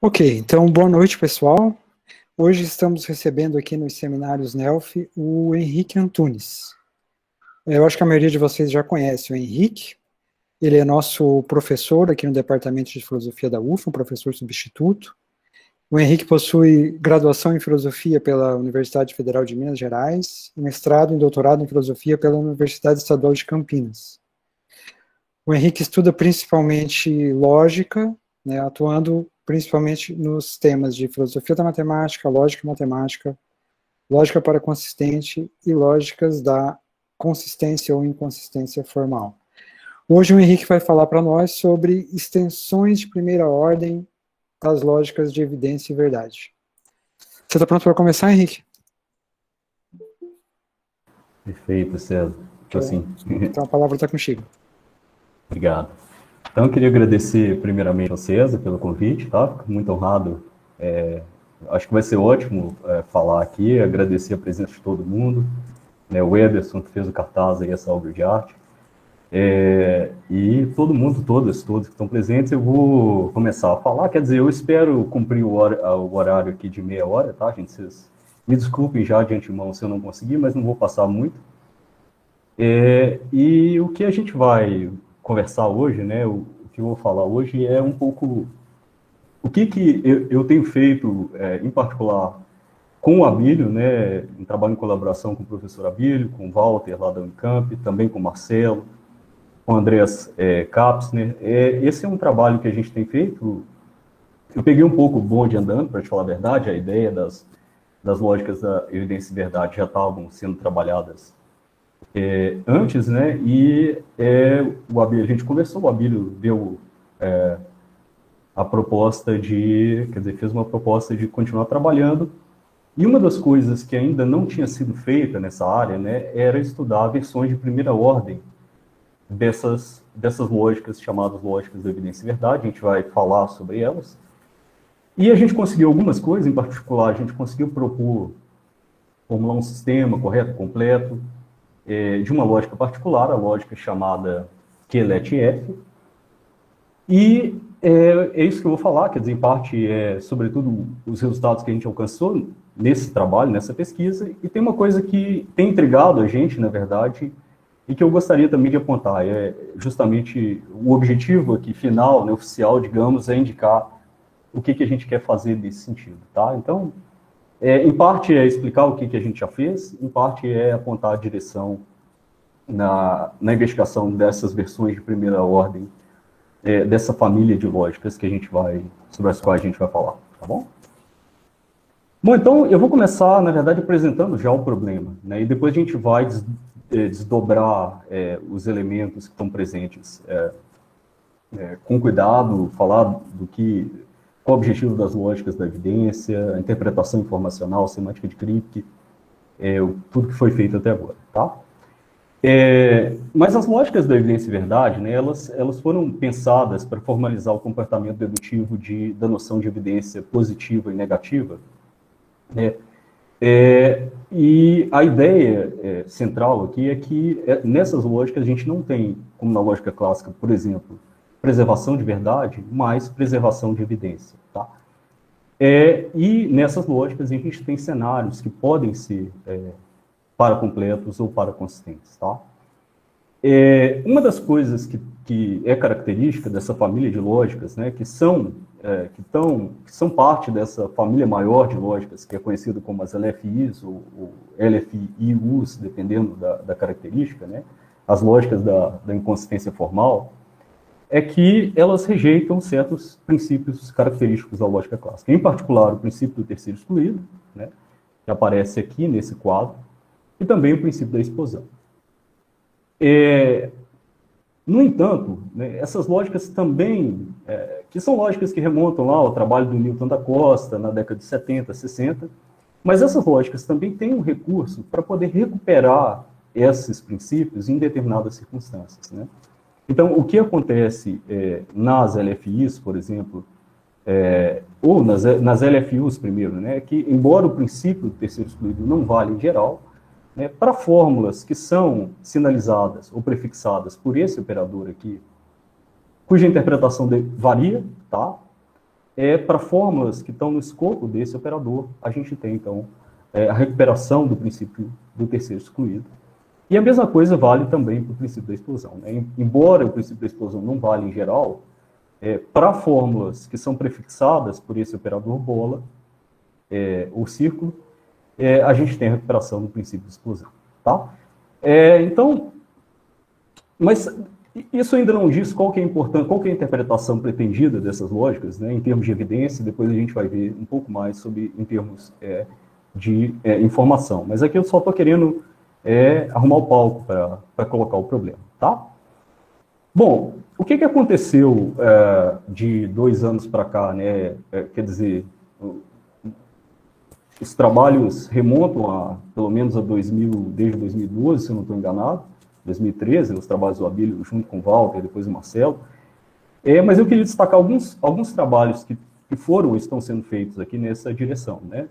Ok, então boa noite, pessoal. Hoje estamos recebendo aqui nos seminários NELF o Henrique Antunes. Eu acho que a maioria de vocês já conhece o Henrique. Ele é nosso professor aqui no Departamento de Filosofia da UFA, um professor substituto. O Henrique possui graduação em Filosofia pela Universidade Federal de Minas Gerais e mestrado e doutorado em Filosofia pela Universidade Estadual de Campinas. O Henrique estuda principalmente lógica, né, atuando principalmente nos temas de filosofia da matemática, lógica matemática, lógica para consistente e lógicas da consistência ou inconsistência formal. Hoje o Henrique vai falar para nós sobre extensões de primeira ordem das lógicas de evidência e verdade. Você está pronto para começar, Henrique? Perfeito, César. Assim. Então a palavra está contigo. Obrigado. Então, eu queria agradecer primeiramente ao César pelo convite, tá? Fico muito honrado. Acho que vai ser ótimo falar aqui, agradecer a presença de todo mundo, né, o Ederson, que fez o cartaz aí, essa obra de arte, e todo mundo, todos que estão presentes. Eu vou começar a falar, quer dizer, eu espero cumprir o horário aqui de meia hora, tá, gente? Vocês me desculpem já de antemão se eu não conseguir, mas não vou passar muito. E o que a gente vai conversar hoje, né, o que eu vou falar hoje é um pouco o que eu tenho feito, em particular, com o Abílio, né, em trabalho em colaboração com o professor Abílio, com o Walter, lá da Unicamp, também com o Marcelo, com o Andreas Kapsner. Esse é um trabalho que a gente tem feito. Eu peguei um pouco o bonde andando, para te falar a verdade. A ideia das lógicas da evidência e verdade já estavam sendo trabalhadas antes, né, e o Abílio, a gente conversou, o Abílio deu a proposta fez uma proposta de continuar trabalhando, e uma das coisas que ainda não tinha sido feita nessa área, né, era estudar versões de primeira ordem dessas lógicas, chamadas lógicas da evidência e verdade. A gente vai falar sobre elas, e a gente conseguiu algumas coisas. Em particular, a gente conseguiu formular um sistema correto, completo, de uma lógica particular, a lógica chamada QLET-F. E é isso que eu vou falar, quer dizer, em parte, sobretudo, os resultados que a gente alcançou nesse trabalho, nessa pesquisa. E tem uma coisa que tem intrigado a gente, na verdade, e que eu gostaria também de apontar. Justamente o objetivo aqui final, né, oficial, digamos, é indicar o que a gente quer fazer nesse sentido, tá? Então, em parte é explicar o que a gente já fez, em parte é apontar a direção na investigação dessas versões de primeira ordem, dessa família de lógicas sobre as quais a gente vai falar, tá bom? Bom, então eu vou começar, na verdade, apresentando já o problema, né, e depois a gente vai desdobrar os elementos que estão presentes com cuidado, falar qual o objetivo das lógicas da evidência, a interpretação informacional, semântica de Kripke, tudo que foi feito até agora, tá? Mas as lógicas da evidência e verdade, né, elas foram pensadas para formalizar o comportamento dedutivo da noção de evidência positiva e negativa, né? E a ideia central aqui é que nessas lógicas a gente não tem, como na lógica clássica, por exemplo, preservação de verdade, mas preservação de evidência, tá? E nessas lógicas a gente tem cenários que podem ser paracompletos ou paraconsistentes, tá? Uma das coisas que é característica dessa família de lógicas, né, que são parte dessa família maior de lógicas, que é conhecida como as LFIs ou LFIUs, dependendo da característica, né, as lógicas da inconsistência formal, é que elas rejeitam certos princípios característicos da lógica clássica, em particular o princípio do terceiro excluído, né, que aparece aqui nesse quadro, e também o princípio da explosão. No entanto, né, essas lógicas também, que são lógicas que remontam lá ao trabalho do Newton da Costa, na década de 70, 60, mas essas lógicas também têm um recurso para poder recuperar esses princípios em determinadas circunstâncias, né? Então, o que acontece nas LFIs, por exemplo, ou nas LFUs primeiro, né, é que, embora o princípio do terceiro excluído não vale em geral, né, para fórmulas que são sinalizadas ou prefixadas por esse operador aqui, cuja interpretação varia, tá? para fórmulas que estão no escopo desse operador, a gente tem, então, a recuperação do princípio do terceiro excluído. E a mesma coisa vale também para o princípio da explosão, né? Embora o princípio da explosão não vale em geral, para fórmulas que são prefixadas por esse operador bola, ou círculo, a gente tem a recuperação do princípio de explosão. Tá? Então, mas isso ainda não diz qual que é importante, qual que é a interpretação pretendida dessas lógicas, né, em termos de evidência. Depois a gente vai ver um pouco mais sobre em termos de informação. Mas aqui eu só estou querendo arrumar o palco para colocar o problema. Tá? Bom, o que aconteceu de 2 anos para cá, né? Quer dizer, os trabalhos remontam a, pelo menos a 2000, desde 2012, se eu não estou enganado, 2013, os trabalhos do Abílio junto com o Walter, depois o Marcelo. Mas eu queria destacar alguns trabalhos que foram ou estão sendo feitos aqui nessa direção, né?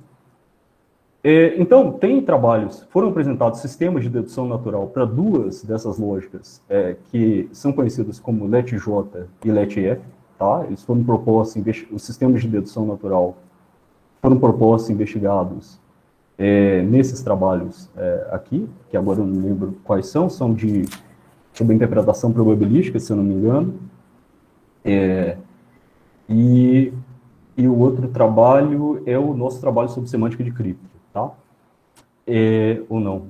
Então, tem trabalhos, foram apresentados sistemas de dedução natural para 2 dessas lógicas que são conhecidas como LET-J e LET-F, tá? Eles foram propostos, os sistemas de dedução natural foram propostos e investigados nesses trabalhos aqui, que agora eu não lembro quais são sobre interpretação probabilística, se eu não me engano, e o outro trabalho é o nosso trabalho sobre semântica de cripto, tá? Ou não.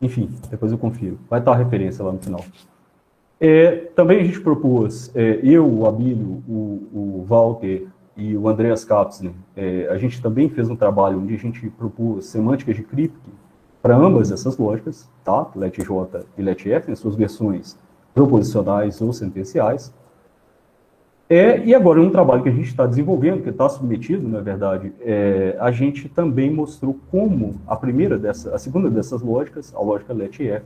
Enfim, depois eu confiro. Vai estar a referência lá no final. Também a gente propôs, eu, o Abílio, o Walter e o Andreas Kapsner, a gente também fez um trabalho onde a gente propôs semânticas de cripto para ambas essas lógicas, tá? LET-J e LET-F, em suas versões proposicionais ou sentenciais. E agora, um trabalho que a gente está desenvolvendo, que está submetido, na verdade, a gente também mostrou como a segunda dessas lógicas, a lógica LET-F,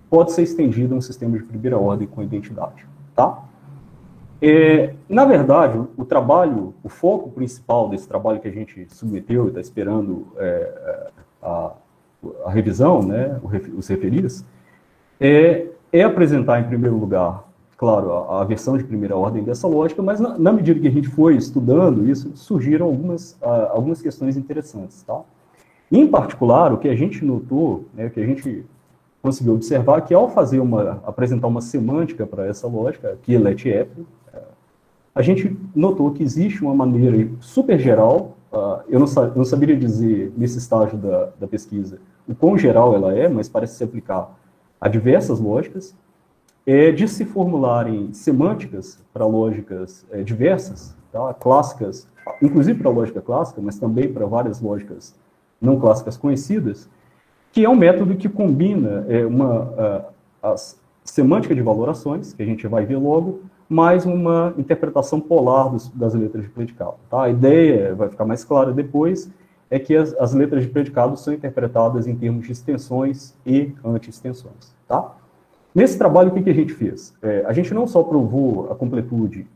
pode ser estendida a um sistema de primeira ordem com identidade, tá? Na verdade, o foco principal desse trabalho que a gente submeteu e está esperando a revisão, né, os referidos, é apresentar, em primeiro lugar, claro, a versão de primeira ordem dessa lógica, mas na medida que a gente foi estudando isso, surgiram algumas questões interessantes, tá? Em particular, o que a gente notou, né, que a gente conseguiu observar, que ao apresentar uma semântica para essa lógica, que é LET-F, a gente notou que existe uma maneira super geral, eu não saberia dizer nesse estágio da pesquisa o quão geral ela mas parece se aplicar a diversas lógicas, de se formularem semânticas para lógicas diversas, tá? Clássicas, inclusive para a lógica clássica, mas também para várias lógicas não clássicas conhecidas, que é um método que combina a semântica de valorações, que a gente vai ver logo, mais uma interpretação polar das letras de predicado. Tá? A ideia, vai ficar mais clara depois, é que as letras de predicado são interpretadas em termos de extensões e anti-extensões. Tá? Nesse trabalho, o que a gente fez? A gente não só provou a completude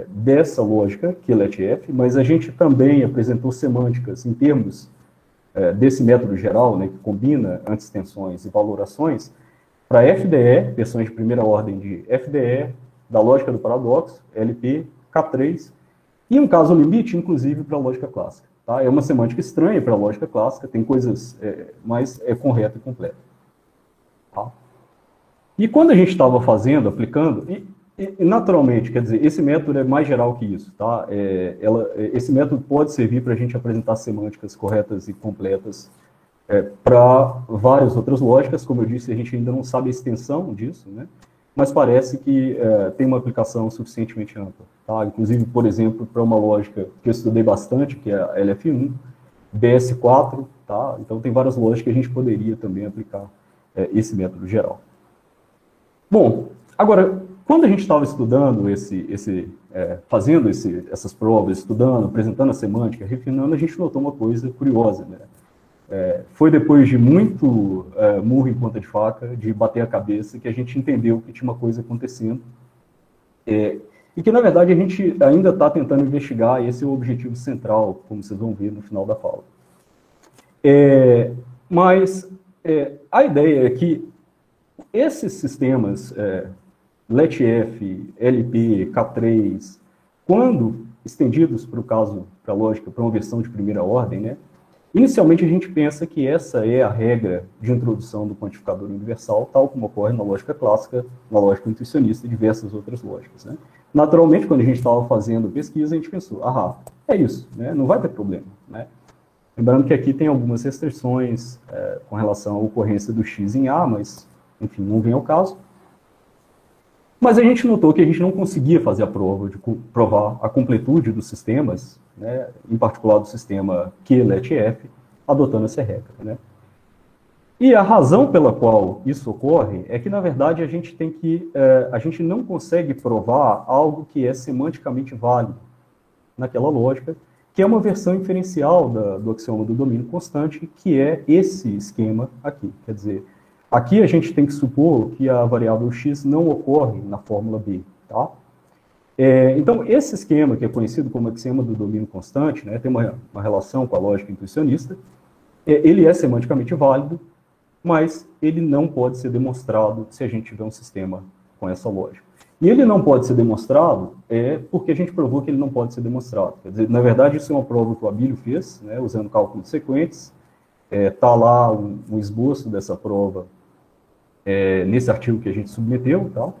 dessa lógica, que é LET-F, mas a gente também apresentou semânticas em termos desse método geral, né, que combina anti-extensões e valorações, para FDE, versões de primeira ordem de FDE, da lógica do paradoxo, LP, K3, e um caso limite, inclusive, para a lógica clássica. Tá? É uma semântica estranha para a lógica clássica, tem coisas, mas é correta e completa. Tá? E quando a gente estava aplicando, e naturalmente, quer dizer, esse método é mais geral que isso, tá? Esse método pode servir para a gente apresentar semânticas corretas e completas para várias outras lógicas. Como eu disse, a gente ainda não sabe a extensão disso, né? Mas parece que tem uma aplicação suficientemente ampla, tá? Inclusive, por exemplo, para uma lógica que eu estudei bastante, que é a LF1, BS4, tá? Então tem várias lógicas que a gente poderia também aplicar esse método geral. Bom, agora, quando a gente estava estudando fazendo essas provas, estudando, apresentando a semântica, refinando, a gente notou uma coisa curiosa, né? Foi depois de muito murro em ponta de faca, de bater a cabeça, que a gente entendeu que tinha uma coisa acontecendo. E que, na verdade, a gente ainda está tentando investigar, e esse é o objetivo central, como vocês vão ver no final da fala. Mas a ideia é que esses sistemas LET-F, LP, K3, quando estendidos para o caso, para a lógica, para uma versão de primeira ordem, né? Inicialmente a gente pensa que essa é a regra de introdução do quantificador universal, tal como ocorre na lógica clássica, na lógica intuicionista e diversas outras lógicas, né? Naturalmente, quando a gente estava fazendo pesquisa, a gente pensou, é isso, né? Não vai ter problema, né? Lembrando que aqui tem algumas restrições com relação à ocorrência do x em A, mas, enfim, não vem ao caso. Mas a gente notou que a gente não conseguia fazer a prova de provar a completude dos sistemas, né, em particular do sistema Q-LET-F, adotando essa regra, né? E a razão pela qual isso ocorre é que, na verdade, a gente não consegue provar algo que é semanticamente válido naquela lógica, que é uma versão inferencial do axioma do domínio constante, que é esse esquema aqui. Quer dizer, aqui a gente tem que supor que a variável x não ocorre na fórmula B, tá? Então, esse esquema, que é conhecido como axioma do domínio constante, né, tem uma relação com a lógica intuicionista, ele é semanticamente válido, mas ele não pode ser demonstrado se a gente tiver um sistema com essa lógica. E ele não pode ser demonstrado porque a gente provou que ele não pode ser demonstrado. Quer dizer, na verdade, isso é uma prova que o Abílio fez, né, usando cálculo de sequentes. Está lá um esboço dessa prova nesse artigo que a gente submeteu. Tá?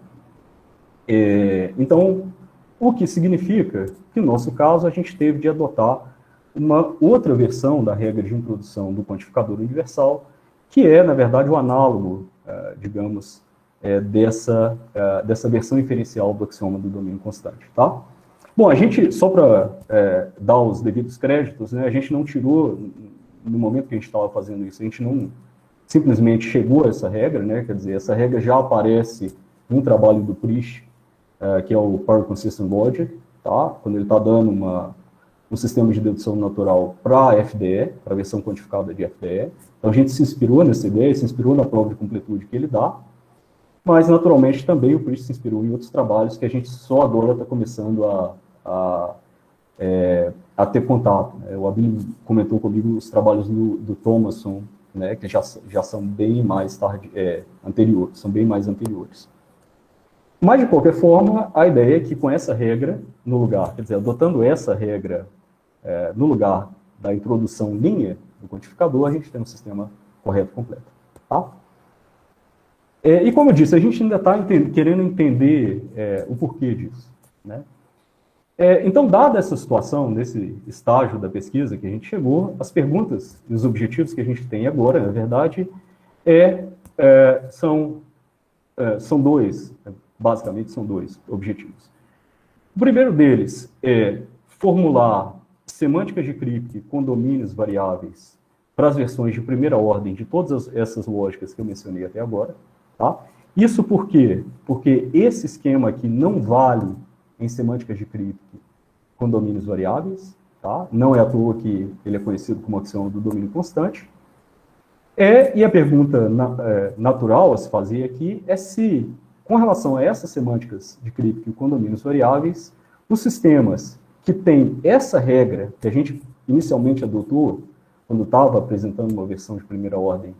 Então, o que significa que, no nosso caso, a gente teve de adotar uma outra versão da regra de introdução do quantificador universal, que é, na verdade, o análogo, digamos, dessa versão inferencial do axioma do domínio constante. Tá? Bom, a gente, só para dar os devidos créditos, né, a gente não tirou, no momento que a gente estava fazendo isso, a gente não simplesmente chegou a essa regra, né, quer dizer, essa regra já aparece num trabalho do Priest, que é o Power Consistent Logic, tá? Quando ele está dando um sistema de dedução natural para a FDE, para a versão quantificada de FDE. Então a gente se inspirou nessa ideia, se inspirou na prova de completude que ele dá, mas naturalmente também o Priest se inspirou em outros trabalhos que a gente só agora está começando a ter contato. O Abílio comentou comigo os trabalhos do Thomason, né, que já são bem mais anteriores, são bem mais anteriores. Mas, de qualquer forma, a ideia é que com essa regra no lugar, quer dizer, adotando essa regra no lugar da introdução linha do quantificador, a gente tem um sistema correto completo. Tá? E como eu disse, a gente ainda está querendo entender o porquê disso. Né? Então, dada essa situação, nesse estágio da pesquisa que a gente chegou, as perguntas e os objetivos que a gente tem agora, na verdade, são dois, basicamente são dois objetivos. O primeiro deles é formular semânticas de Kripke com domínios variáveis para as versões de primeira ordem de todas essas lógicas que eu mencionei até agora. Tá? Isso por quê? Porque esse esquema aqui não vale em semânticas de Kripke com domínios variáveis. Tá? Não é à toa que ele é conhecido como axioma do domínio constante. E a pergunta natural a se fazer aqui é se, com relação a essas semânticas de Kripke com domínios variáveis, os sistemas que têm essa regra que a gente inicialmente adotou, quando estava apresentando uma versão de primeira ordem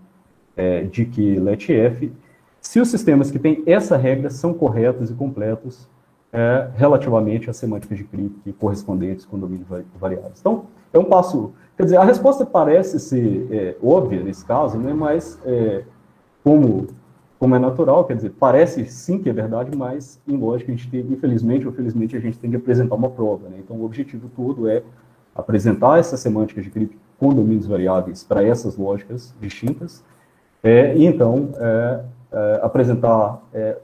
de Q-LET-F, se os sistemas que têm essa regra são corretos e completos relativamente às semânticas de Kripke correspondentes com domínios variáveis. Então, é um passo... Quer dizer, a resposta parece ser óbvia nesse caso, né, mas como é natural, quer dizer, parece sim que é verdade, mas em lógica a gente tem, infelizmente ou felizmente, a gente tem que apresentar uma prova. Né? Então, o objetivo todo é apresentar essas semânticas de Kripke com domínios variáveis para essas lógicas distintas, e então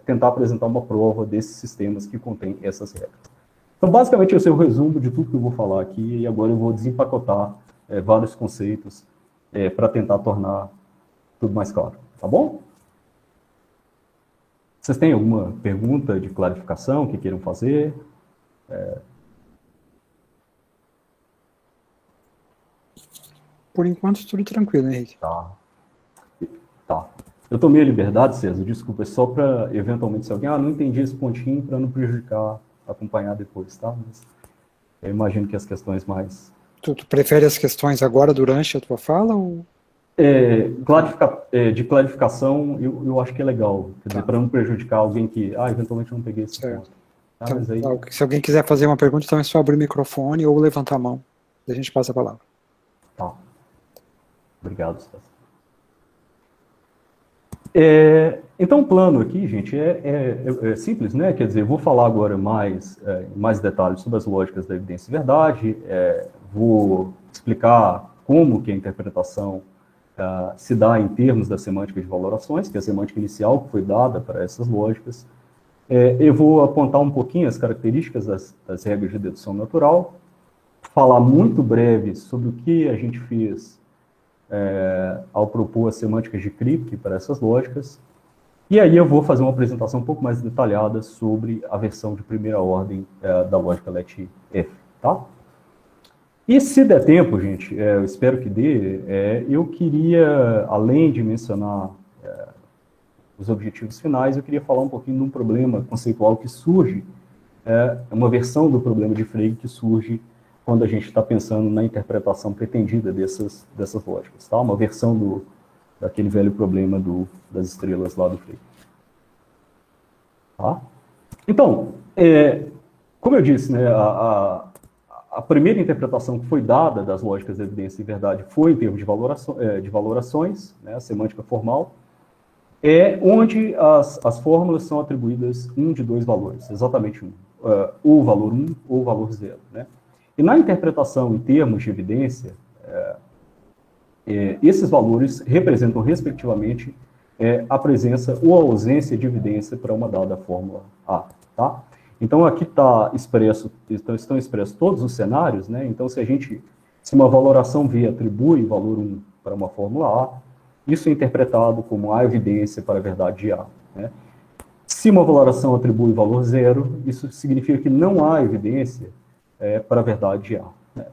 tentar apresentar uma prova desses sistemas que contêm essas regras. Então, basicamente, esse é o resumo de tudo que eu vou falar aqui, e agora eu vou desempacotar vários conceitos para tentar tornar tudo mais claro. Tá bom? Vocês têm alguma pergunta de clarificação que queiram fazer? Por enquanto, tudo tranquilo, Henrique. Tá. Eu tomei a liberdade, César, desculpa, é só para, eventualmente, se alguém, não entendi esse pontinho, para não prejudicar, acompanhar depois, tá? Mas eu imagino que as questões mais... Tu prefere as questões agora, durante a tua fala, ou... de clarificação, eu acho que é legal, quer dizer, para não prejudicar alguém que, eventualmente não peguei esse ponto. Tá? Mas aí, Então, se alguém quiser fazer uma pergunta, então é só abrir o microfone ou levantar a mão. A gente passa a palavra. tá. Obrigado, Stas. Então, o plano aqui, gente, é simples, né? Quer dizer, vou falar agora mais detalhes sobre as lógicas da evidência e verdade, vou explicar como que a interpretação se dá em termos da semântica de valorações, que é a semântica inicial que foi dada para essas lógicas. Eu vou apontar um pouquinho as características das regras de dedução natural, falar muito breve sobre o que a gente fez ao propor as semânticas de Kripke para essas lógicas. E aí eu vou fazer uma apresentação um pouco mais detalhada sobre a versão de primeira ordem da lógica LET-F, tá? E se der tempo, gente, eu espero que dê, eu queria, além de mencionar os objetivos finais, eu queria falar um pouquinho de um problema conceitual que surge, uma versão do problema de Frege que surge quando a gente está pensando na interpretação pretendida dessas lógicas, tá? Uma versão daquele velho problema das estrelas lá do Frege. Tá? Então, como eu disse, né, a primeira interpretação que foi dada das lógicas de evidência e verdade foi em termos de valorações, né, a semântica formal, onde as fórmulas são atribuídas um de dois valores, exatamente um, ou o valor 1 ou o valor 0. Né? E na interpretação em termos de evidência, esses valores representam, respectivamente, a presença ou a ausência de evidência para uma dada fórmula A. Tá? Então, aqui estão expressos todos os cenários, né? Então, se uma valoração V atribui valor 1 para uma fórmula A, isso é interpretado como a evidência para a verdade de A. Né? Se uma valoração atribui valor 0, isso significa que não há evidência para a verdade de A. Né?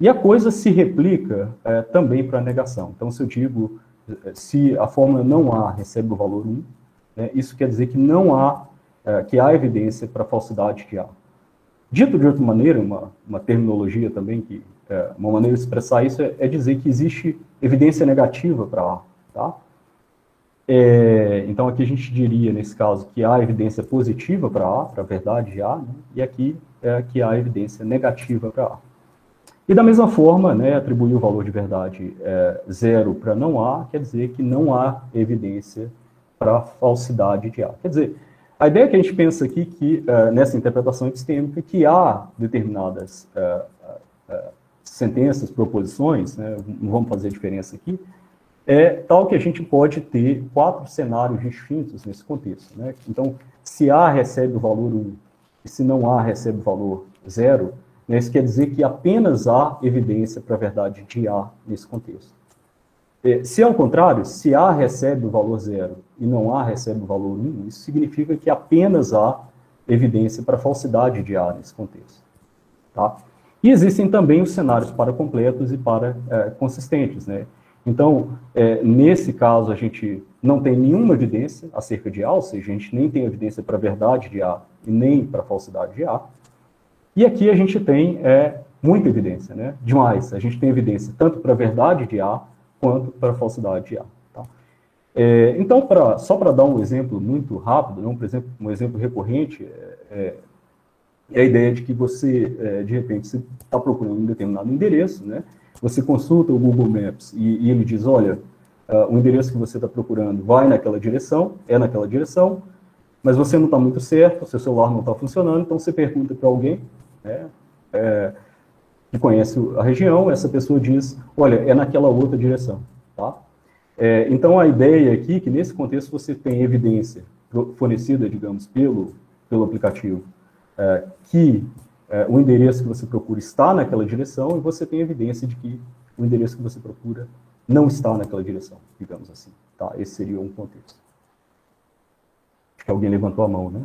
E a coisa se replica também para a negação. Então, se eu digo, se a fórmula não A recebe o valor 1, né, isso quer dizer que que há evidência para a falsidade de A. Dito de outra maneira, uma terminologia também, uma maneira de expressar isso é dizer que existe evidência negativa para A. Tá? Então, aqui a gente diria, nesse caso, que há evidência positiva para A, para a verdade de A, né, e aqui que há evidência negativa para A. E da mesma forma, né, atribuir o valor de verdade 0 para não A, quer dizer que não há evidência para a falsidade de A. Quer dizer, a ideia que a gente pensa aqui, que nessa interpretação epistêmica, que há determinadas sentenças, proposições, né, não vamos fazer diferença aqui, tal que a gente pode ter 4 cenários distintos nesse contexto. Né? Então, se A recebe o valor 1 e se não A recebe o valor 0, né, isso quer dizer que apenas há evidência para a verdade de A nesse contexto. Se ao contrário, se A recebe o valor 0 e não A recebe o valor 1, isso significa que apenas há evidência para a falsidade de A nesse contexto. Tá? E existem também os cenários para completos e para consistentes. Né? Então, nesse caso, a gente não tem nenhuma evidência acerca de A, ou seja, a gente nem tem evidência para a verdade de A e nem para a falsidade de A. E aqui a gente tem muita evidência, né? Demais. A gente tem evidência tanto para a verdade de A quanto para a falsidade de A. Tá? Então, só para dar um exemplo muito rápido, né, um exemplo recorrente, é a ideia de que você, de repente, você está procurando um determinado endereço, né? Você consulta o Google Maps e ele diz, olha, o endereço que você está procurando vai naquela direção, naquela direção, mas você não está muito certo, seu celular não está funcionando, então você pergunta para alguém, né, que conhece a região, essa pessoa diz, olha, é naquela outra direção. Tá? Então, a ideia aqui é que, nesse contexto, você tem evidência fornecida, digamos, pelo aplicativo, que o endereço que você procura está naquela direção, e você tem evidência de que o endereço que você procura não está naquela direção, digamos assim. Tá? Esse seria um contexto. Acho que alguém levantou a mão, né?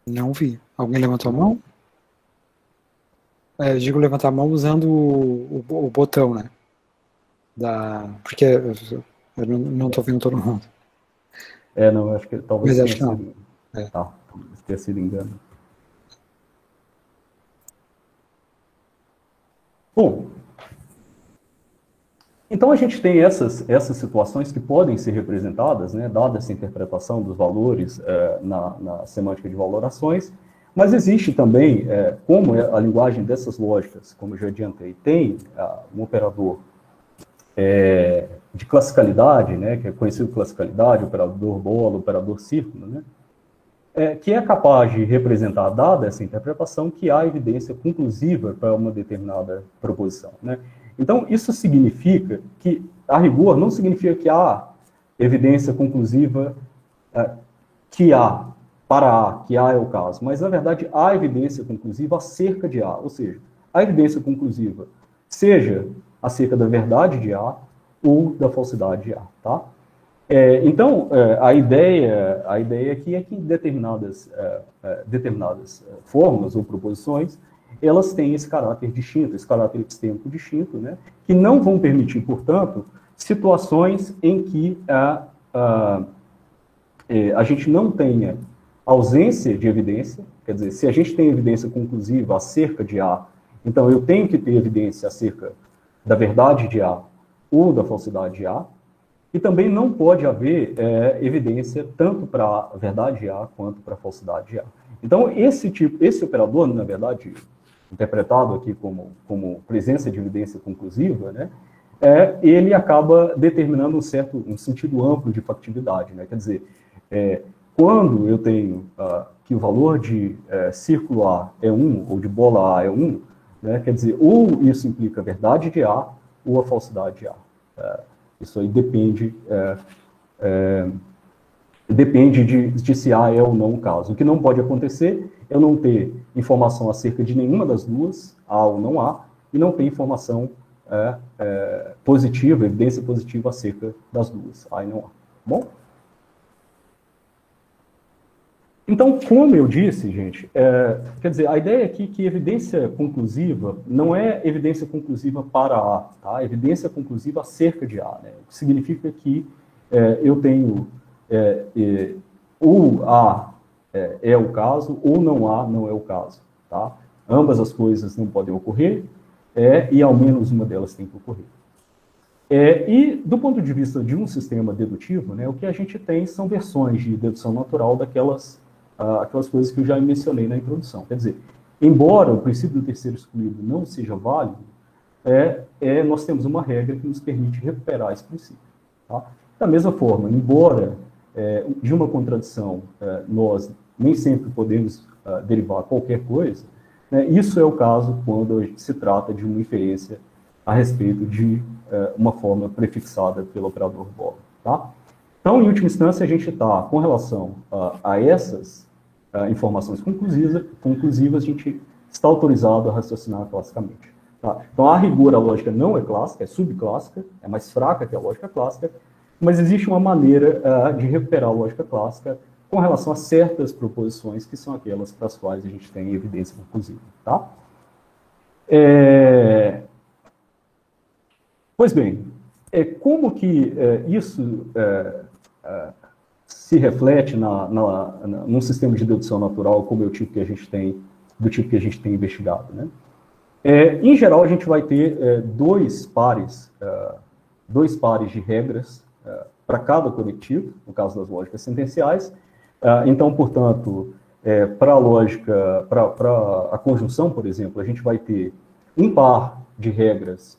Não vi. Alguém levantou a mão? Eu digo levantar a mão usando o botão, né? Porque eu não estou vendo todo mundo. Não, acho que talvez Mas tenha acho que não. sido... talvez tenha sido engano. Bom, Então, a gente tem essas situações que podem ser representadas, né, dada essa interpretação dos valores na semântica de valorações, mas existe também, como a linguagem dessas lógicas, como eu já adiantei, tem um operador de classicalidade, né, que é conhecido classicalidade, operador bola, operador círculo, né, que é capaz de representar, dada essa interpretação, que há evidência conclusiva para uma determinada proposição, né. Então, isso significa que, a rigor, não significa que há evidência conclusiva que há, para A, que A é o caso, mas, na verdade, há evidência conclusiva acerca de A, ou seja, a evidência conclusiva seja acerca da verdade de A ou da falsidade de A, tá? Então, a ideia aqui é que determinadas fórmulas ou proposições, elas têm esse caráter distinto, esse caráter epistêmico distinto, né, que não vão permitir, portanto, situações em que a gente não tenha ausência de evidência, quer dizer, se a gente tem evidência conclusiva acerca de A, então eu tenho que ter evidência acerca da verdade de A ou da falsidade de A, e também não pode haver evidência tanto para a verdade de A quanto para a falsidade de A. Então, esse operador, na verdade, interpretado aqui como presença de evidência conclusiva, né, ele acaba determinando um sentido amplo de factibilidade, né? Quer dizer, quando eu tenho que o valor de círculo A é 1, ou de bola A é 1, né, quer dizer, ou isso implica a verdade de A, ou a falsidade de A. Isso aí depende de se A é ou não o caso. O que não pode acontecer é eu não ter informação acerca de nenhuma das duas, A ou não A, e não ter informação positiva, evidência positiva acerca das duas, A e não A. Bom? Então, como eu disse, gente, quer dizer, a ideia aqui é que evidência conclusiva não é evidência conclusiva para A, tá? Evidência conclusiva acerca de A, né? O que significa que eu tenho ou A é o caso, ou não A não é o caso, tá? Ambas as coisas não podem ocorrer, e ao menos uma delas tem que ocorrer. E, do ponto de vista de um sistema dedutivo, né, o que a gente tem são versões de dedução natural aquelas coisas que eu já mencionei na introdução. Quer dizer, embora o princípio do terceiro excluído não seja válido, nós temos uma regra que nos permite recuperar esse princípio. Tá? Da mesma forma, embora de uma contradição nós nem sempre podemos derivar qualquer coisa, né, isso é o caso quando se trata de uma inferência a respeito de uma forma prefixada pelo operador bola. Tá? Então, em última instância, a gente está, com relação a essas informações conclusivas, a gente está autorizado a raciocinar classicamente. Tá? Então, a rigor, a lógica não é clássica, é subclássica, é mais fraca que a lógica clássica, mas existe uma maneira de recuperar a lógica clássica com relação a certas proposições que são aquelas para as quais a gente tem evidência conclusiva. Tá? Pois bem, como que isso se reflete num sistema de dedução natural como é o tipo que a gente tem, do tipo que a gente tem investigado, né? Em geral, a gente vai ter dois pares de regras para cada conectivo, no caso das lógicas sentenciais. Então, portanto, para a lógica, para a conjunção, por exemplo, a gente vai ter um par de regras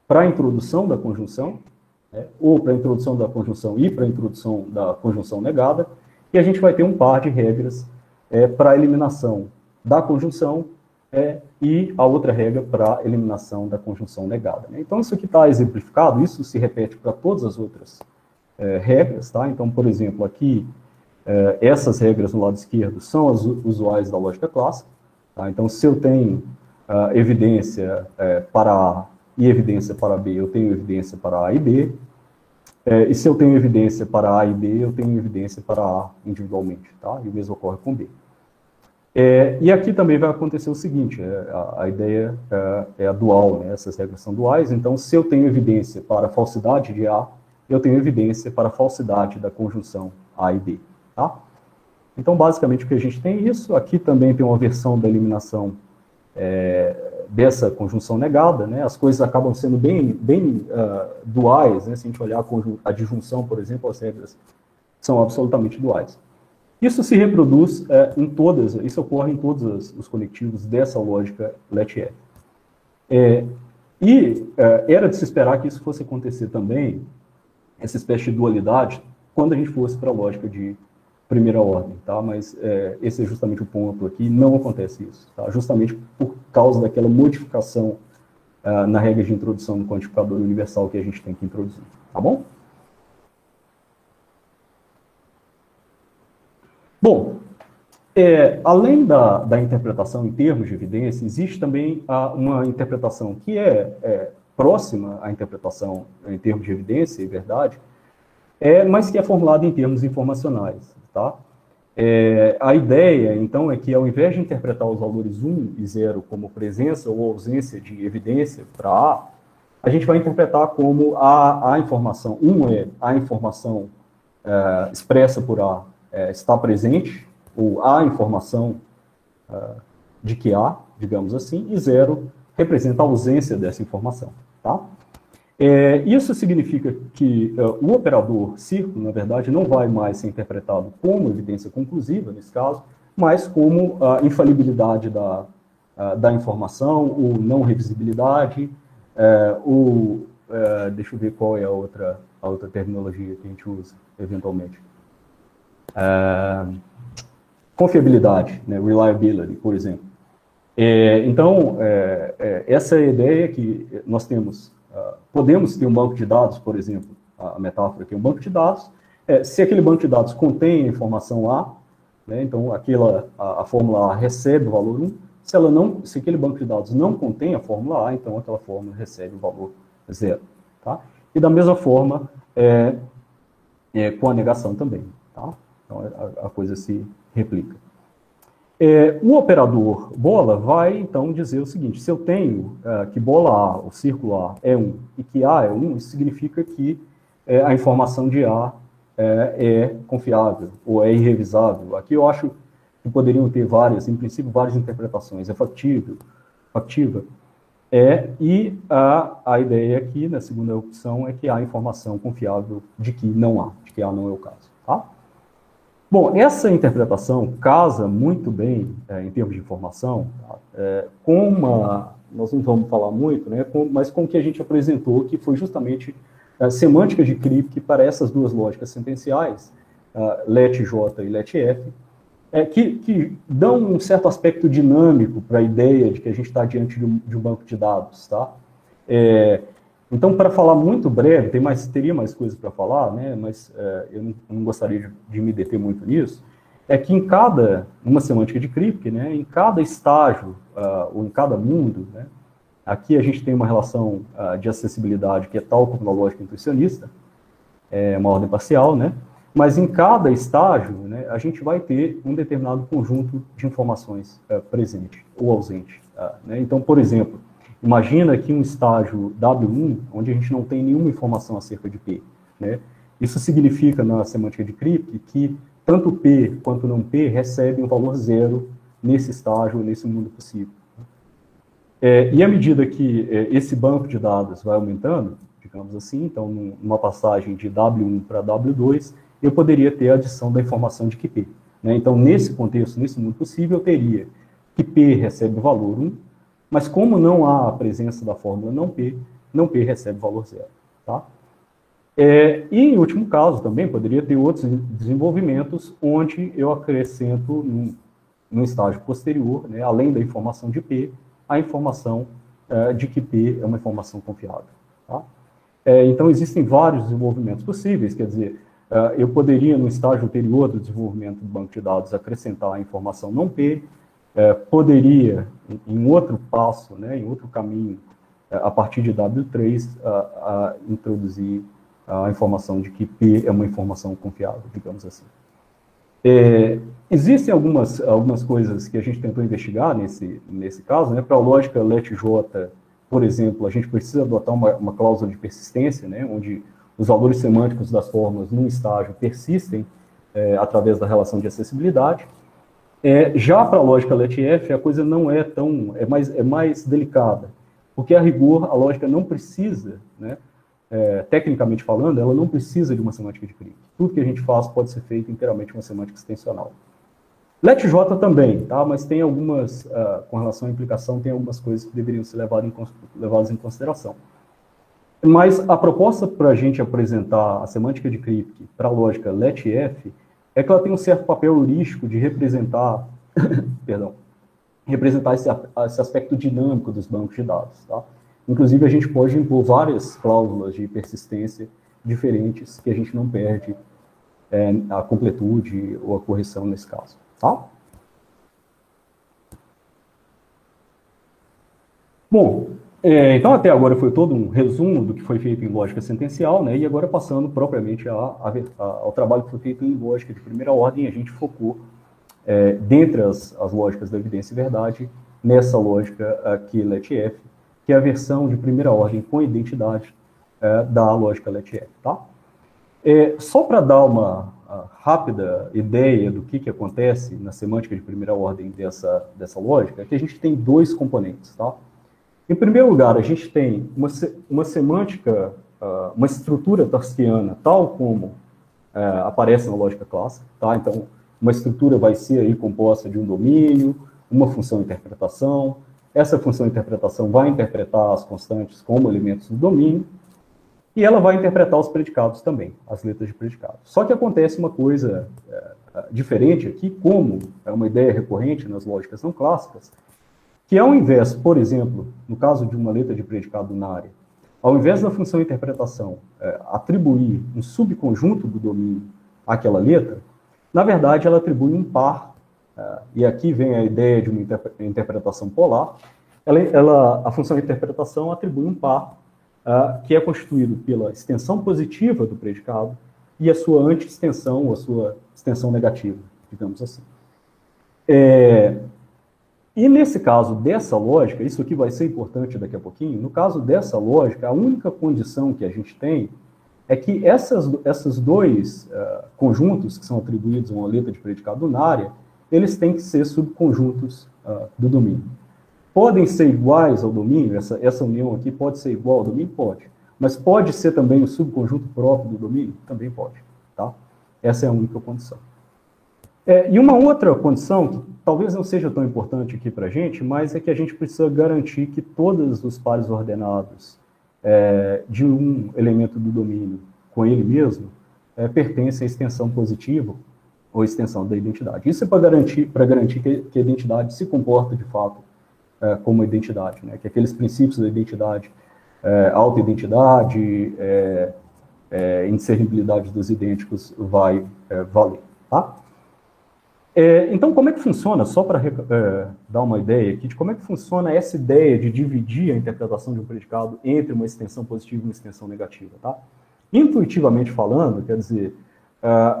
para a introdução da conjunção, ou para a introdução da conjunção e para a introdução da conjunção negada, e a gente vai ter um par de regras para a eliminação da conjunção e a outra regra para a eliminação da conjunção negada. Né? Então, isso aqui está exemplificado, isso se repete para todas as outras regras. Tá? Então, por exemplo, aqui, essas regras no lado esquerdo são as usuais da lógica clássica. Tá? Então, se eu tenho evidência para A e evidência para B, eu tenho evidência para A e B. E se eu tenho evidência para A e B, eu tenho evidência para A individualmente. Tá? E o mesmo ocorre com B. E aqui também vai acontecer o seguinte, a ideia é a dual, né? Essas regras são duais, então se eu tenho evidência para a falsidade de A, eu tenho evidência para a falsidade da conjunção A e B. Tá? Então, basicamente, o que a gente tem é isso. Aqui também tem uma versão da eliminação dessa conjunção negada, né, as coisas acabam sendo bem duais, né, se a gente olhar a disjunção, por exemplo, as regras são absolutamente duais. Isso se reproduz isso ocorre em todos os conectivos dessa lógica LET-F. Era de se esperar que isso fosse acontecer também, essa espécie de dualidade, quando a gente fosse para a lógica de primeira ordem, tá? Mas esse é justamente o ponto aqui, não acontece isso, tá? Justamente por causa daquela modificação na regra de introdução do quantificador universal que a gente tem que introduzir, tá bom? Bom, além da interpretação em termos de evidência, existe também uma interpretação que é próxima à interpretação em termos de evidência e verdade, mas que é formulada em termos informacionais, tá? A ideia, então, é que ao invés de interpretar os valores 1 e 0 como presença ou ausência de evidência para a gente vai interpretar como a informação, 1 é a informação expressa por A está presente, ou a informação de que há, digamos assim, e 0 representa a ausência dessa informação, tá? Isso significa que o operador círculo, na verdade, não vai mais ser interpretado como evidência conclusiva, nesse caso, mas como a infalibilidade da informação, ou não revisibilidade, deixa eu ver qual é a outra terminologia que a gente usa, eventualmente. Confiabilidade, né, reliability, por exemplo. Então, essa é a ideia que nós temos. Podemos ter um banco de dados, por exemplo, a metáfora aqui é um banco de dados. Se aquele banco de dados contém a informação A, né, então a fórmula A recebe o valor 1. Se aquele banco de dados não contém a fórmula A, então aquela fórmula recebe o valor 0. Tá? E da mesma forma, com a negação também. Tá? Então a coisa se replica. O operador bola vai, então, dizer o seguinte: se eu tenho que bola A, o círculo A, é 1, e que A é 1, isso significa que a informação de A é confiável, ou é irrevisável. Aqui eu acho que poderiam ter em princípio, várias interpretações. É factível, factiva. E a ideia aqui, na segunda opção, é que há informação confiável de que não há, de que A não é o caso. Tá? Bom, essa interpretação casa muito bem, em termos de informação, nós não vamos falar muito, né, mas com o que a gente apresentou, que foi justamente semântica de Kripke para essas duas lógicas sentenciais, LET-J e LET-F, que dão um certo aspecto dinâmico para a ideia de que a gente está diante de um banco de dados. Tá? Então, para falar muito breve, teria mais coisas para falar, né, mas eu não gostaria de me deter muito nisso, que numa semântica de Kripke, né, em cada estágio, ou em cada mundo, né, aqui a gente tem uma relação de acessibilidade que é tal como na lógica intuicionista, uma ordem parcial, né, mas em cada estágio, né, a gente vai ter um determinado conjunto de informações presente ou ausente. Né? Então, por exemplo, imagina aqui um estágio W1, onde a gente não tem nenhuma informação acerca de P. Né? Isso significa, na semântica de Kripke, que tanto P quanto não P recebem um valor 0 nesse estágio, nesse mundo possível. E à medida que esse banco de dados vai aumentando, digamos assim, então, numa passagem de W1 para W2, eu poderia ter a adição da informação de que P. Né? Então, nesse contexto, nesse mundo possível, eu teria que P recebe o valor 1, mas como não há a presença da fórmula não P recebe valor 0. Tá? E, em último caso, também poderia ter outros desenvolvimentos onde eu acrescento, num estágio posterior, né, além da informação de P, a informação de que P é uma informação confiável. Tá? Então, existem vários desenvolvimentos possíveis, quer dizer, eu poderia, no estágio anterior do desenvolvimento do banco de dados, acrescentar a informação não P, poderia, em outro passo, né, em outro caminho, a partir de W3, introduzir a informação de que P é uma informação confiável, digamos assim. Existem algumas coisas que a gente tentou investigar nesse caso, né, para a lógica LET-J, por exemplo, a gente precisa adotar uma cláusula de persistência, né, onde os valores semânticos das fórmulas num estágio persistem através da relação de acessibilidade. Já para a lógica LET-F, a coisa não é tão... é mais delicada, porque, a rigor, a lógica não precisa, né, tecnicamente falando, ela não precisa de uma semântica de Crick. Tudo que a gente faz pode ser feito inteiramente com uma semântica extensional. LET-J também, tá? Mas tem algumas, com relação à implicação, tem algumas coisas que deveriam ser levadas em consideração. Mas a proposta para a gente apresentar a semântica de Kripke para a lógica LET-F é que ela tem um certo papel heurístico de representar, representar esse aspecto dinâmico dos bancos de dados, tá? Inclusive, a gente pode impor várias cláusulas de persistência diferentes que a gente não perde a completude ou a correção nesse caso, tá? Bom, então até agora foi todo um resumo do que foi feito em lógica sentencial, né? E agora passando propriamente ao trabalho que foi feito em lógica de primeira ordem, a gente focou, dentre as lógicas da evidência e verdade, nessa lógica aqui, LET-F, que é a versão de primeira ordem com identidade da lógica LET-F, tá? Só para dar uma rápida ideia do que acontece na semântica de primeira ordem dessa lógica, é que a gente tem dois componentes, tá? Em primeiro lugar, a gente tem uma semântica, uma estrutura tarskiana, tal como aparece na lógica clássica, tá? Então, uma estrutura vai ser aí composta de um domínio, uma função interpretação. Essa função interpretação vai interpretar as constantes como elementos do domínio, e ela vai interpretar os predicados também, as letras de predicado. Só que acontece uma coisa diferente aqui, como é uma ideia recorrente nas lógicas não clássicas, que ao invés, por exemplo, no caso de uma letra de predicado binária, ao invés da função interpretação atribuir um subconjunto do domínio àquela letra, na verdade ela atribui um par, e aqui vem a ideia de uma interpretação polar, a função interpretação atribui um par que é constituído pela extensão positiva do predicado e a sua anti-extensão, ou a sua extensão negativa, digamos assim. E nesse caso dessa lógica, isso aqui vai ser importante daqui a pouquinho, no caso dessa lógica, a única condição que a gente tem é que esses dois conjuntos que são atribuídos a uma letra de predicado binária, eles têm que ser subconjuntos do domínio. Podem ser iguais ao domínio, essa união aqui pode ser igual ao domínio? Pode. Mas pode ser também o subconjunto próprio do domínio? Também pode. Tá? Essa é a única condição. E uma outra condição, que talvez não seja tão importante aqui para a gente, mas é que a gente precisa garantir que todos os pares ordenados de um elemento do domínio com ele mesmo pertencem à extensão positiva ou extensão da identidade. Isso é para garantir que a identidade se comporta de fato como identidade, né? Que aqueles princípios da identidade, autoidentidade, indiscernibilidade dos idênticos vai valer, tá? Então, como é que funciona, só para dar uma ideia aqui, de como é que funciona essa ideia de dividir a interpretação de um predicado entre uma extensão positiva e uma extensão negativa, tá? Intuitivamente falando, quer dizer,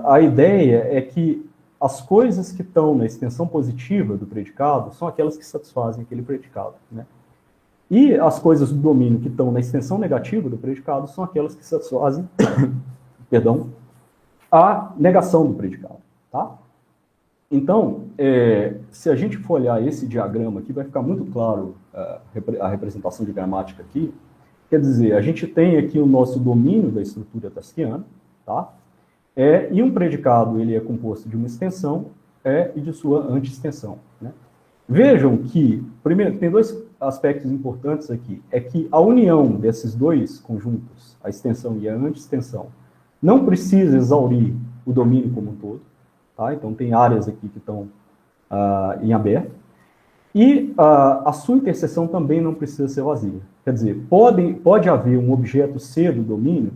a ideia é que as coisas que estão na extensão positiva do predicado são aquelas que satisfazem aquele predicado, né? E as coisas do domínio que estão na extensão negativa do predicado são aquelas que satisfazem, perdão, a negação do predicado, tá? Então, se a gente for olhar esse diagrama aqui, vai ficar muito claro a representação de gramática aqui. Quer dizer, a gente tem aqui o nosso domínio da estrutura tarskiana, tá? E um predicado, ele é composto de uma extensão e de sua anti-extensão, né? Vejam que, primeiro, tem dois aspectos importantes aqui. É que a união desses dois conjuntos, a extensão e a anti-extensão, não precisa exaurir o domínio como um todo, tá? Então, tem áreas aqui que estão em aberto. E a sua interseção também não precisa ser vazia. Quer dizer, pode haver um objeto C do domínio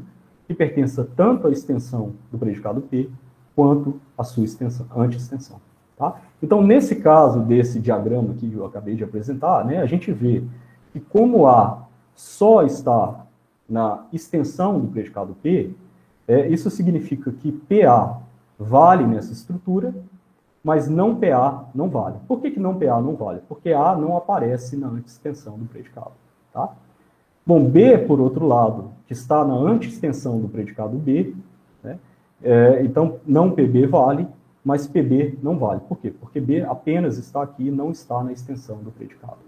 que pertença tanto à extensão do predicado P, quanto à sua anti-extensão. Tá? Então, nesse caso desse diagrama que eu acabei de apresentar, né, a gente vê que como A só está na extensão do predicado P, isso significa que PA vale nessa estrutura, mas não PA não vale. Por que não PA não vale? Porque A não aparece na anti-extensão do predicado. Tá? Bom, B, por outro lado, que está na anti-extensão do predicado B, né? Então, não PB vale, mas PB não vale. Por quê? Porque B apenas está aqui e não está na extensão do predicado.